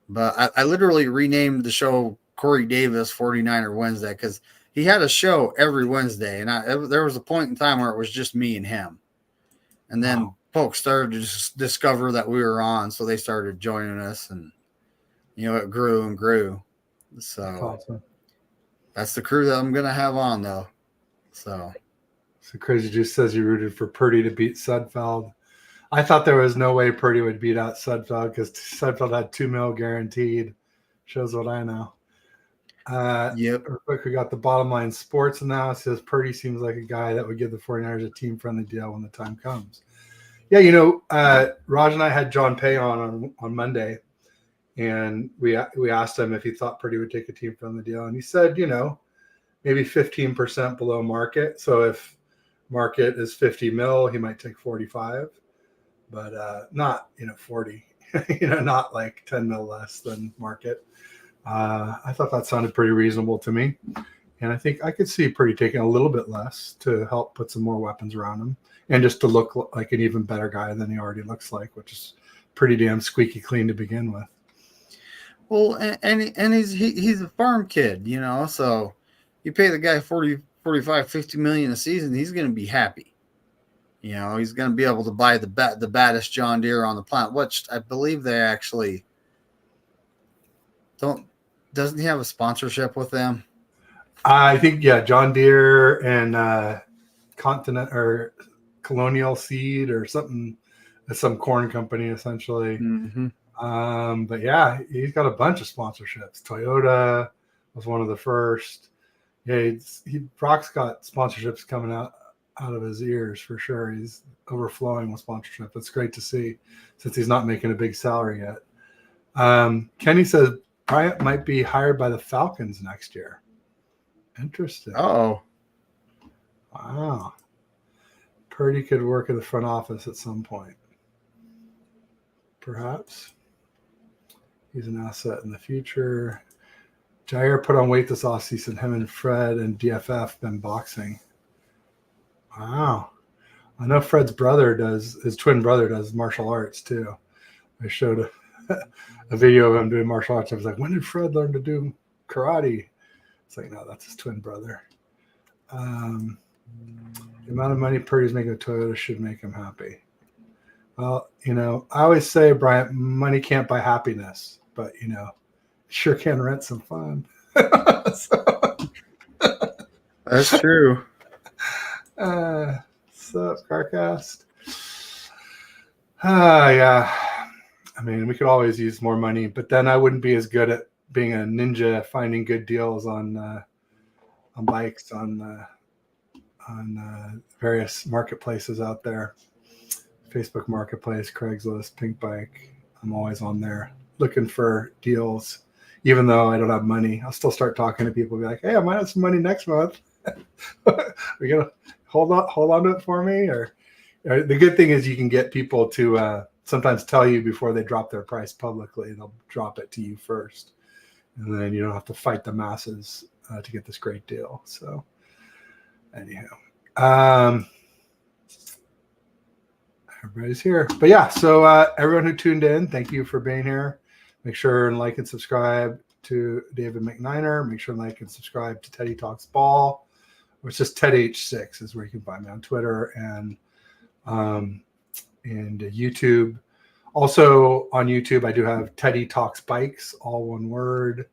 but I literally renamed the show Corey Davis 49er Wednesday because he had a show every Wednesday, and there was a point in time where it was just me and him, and then folks started to discover that we were on, so they started joining us, and it grew and grew. So awesome. That's the crew that I'm gonna have on though. So Crazy Juice says you rooted for Purdy to beat Sudfeld. I thought there was no way Purdy would beat out Sudfeld because Sudfeld had $2 million guaranteed. Shows what I know. Yep. Real quick, we got the Bottom Line Sports analysis. Purdy seems like a guy that would give the 49ers a team-friendly deal when the time comes. Yeah, Raj and I had John Pay on Monday, and we asked him if he thought Purdy would take a team-friendly deal, and he said, maybe 15% below market. So if market is 50 mil, he might take 45, but not 40. Not like 10 mil less than market. I thought that sounded pretty reasonable to me. And I think I could see Purdy taking a little bit less to help put some more weapons around him and just to look like an even better guy than he already looks like, which is pretty damn squeaky clean to begin with. Well, and he's a farm kid, so you pay the guy 40, 45, 50 million a season, he's going to be happy. He's going to be able to buy the baddest John Deere on the planet, which I believe they actually doesn't he have a sponsorship with them? I think, John Deere and Continent or Colonial Seed or something, some corn company essentially. Mm-hmm. But yeah, he's got a bunch of sponsorships. Toyota was one of the first. Yeah, Brock's got sponsorships coming out of his ears for sure. He's overflowing with sponsorship. It's great to see since he's not making a big salary yet. Kenny says Bryant might be hired by the Falcons next year. Interesting. Oh, wow. Purdy could work in the front office at some point. Perhaps. He's an asset in the future. Jair put on weight this offseason. Him and Fred and DFF been boxing. Wow. I know his twin brother does martial arts too. I showed a video of him doing martial arts. I was like, when did Fred learn to do karate? It's like, no, that's his twin brother. The amount of money Purdy's making a Toyota should make him happy. Well, I always say, Bryant, money can't buy happiness, but sure can rent some fun. That's true. What's up, Carcast? Yeah. I mean, we could always use more money, but then I wouldn't be as good at being a ninja finding good deals on bikes on various marketplaces out there. Facebook Marketplace, Craigslist, Pink Bike. I'm always on there looking for deals. Even though I don't have money, I'll still start talking to people. Be like, hey, I might have some money next month. Are you gonna hold on to it for me? Or the good thing is you can get people to sometimes tell you before they drop their price publicly. They'll drop it to you first, and then you don't have to fight the masses to get this great deal. So, anyhow, everybody's here. But yeah, so everyone who tuned in, thank you for being here. Make sure and like and subscribe to David McNiner. Make sure and like and subscribe to Teddy Talks Ball, which is TedH6 is where you can find me on Twitter and YouTube. Also on YouTube, I do have Teddy Talks Bikes, all one word.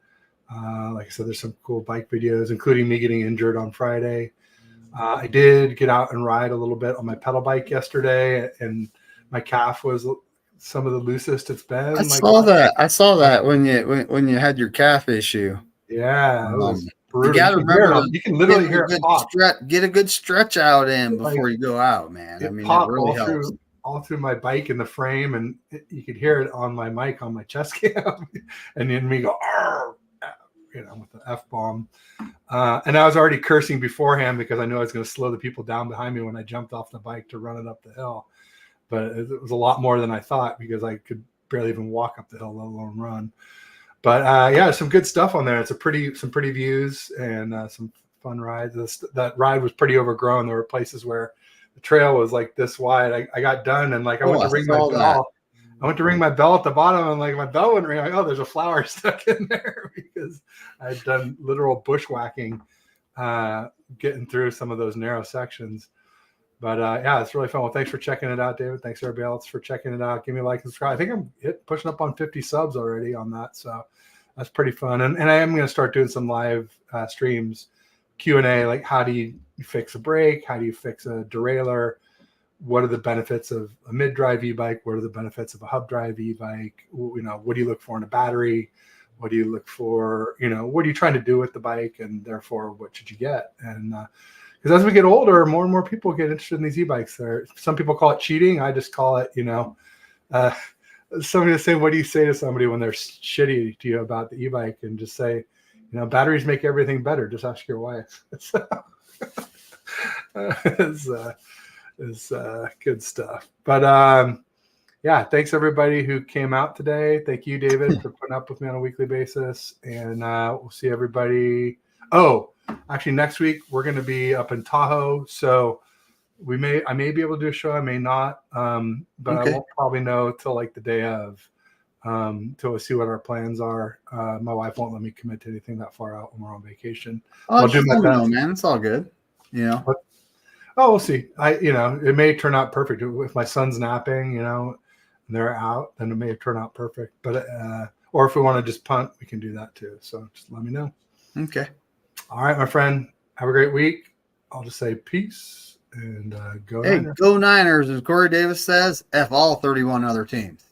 Like I said, there's some cool bike videos, including me getting injured on Friday. I did get out and ride a little bit on my pedal bike yesterday, and my calf was some of the loosest it's been. I saw that when you had your calf issue. Yeah, it was brutal. You can literally hear it pop. Get a good stretch out in before you go out, man. It really helps. All through my bike in the frame, and you could hear it on my mic on my chest cam, and then me go, arr, with the F-bomb. And I was already cursing beforehand because I knew I was going to slow the people down behind me when I jumped off the bike to run it up the hill. But it was a lot more than I thought because I could barely even walk up the hill, let alone run. But yeah, some good stuff on there. It's some pretty views and some fun rides. That ride was pretty overgrown. There were places where the trail was like this wide. I got done and I went to ring my bell. I went to ring my bell at the bottom and my bell wouldn't ring. Oh, there's a flower stuck in there because I'd done literal bushwhacking getting through some of those narrow sections. But yeah, it's really fun. Well, thanks for checking it out, David. Thanks everybody else for checking it out. Give me a like and subscribe. I think I'm pushing up on 50 subs already on that. So that's pretty fun. And I am going to start doing some live streams, Q&A, like how do you fix a brake? How do you fix a derailleur? What are the benefits of a mid-drive e-bike? What are the benefits of a hub-drive e-bike? What do you look for in a battery? What do you look for? What are you trying to do with the bike? And therefore, what should you get? And because as we get older, more and more people get interested in these e-bikes. Some people call it cheating. I just call it, somebody to say, what do you say to somebody when they're shitty to you about the e-bike? And just say, batteries make everything better. Just ask your wife. It's good stuff. But yeah, thanks everybody who came out today. Thank you, David, for putting up with me on a weekly basis. And we'll see everybody. Oh, actually, next week we're going to be up in Tahoe, so I may be able to do a show, I may not, but okay. I won't probably know till the day of, till we see what our plans are. My wife won't let me commit to anything that far out when we're on vacation. I'll do my best, man. It's all good, we'll see. It may turn out perfect if my son's napping, and they're out, then it may turn out perfect. But or if we want to just punt, we can do that too. So just let me know. Okay. All right, my friend. Have a great week. I'll just say peace and go Niners. Go Niners, as Corey Davis says. F all 31 other teams.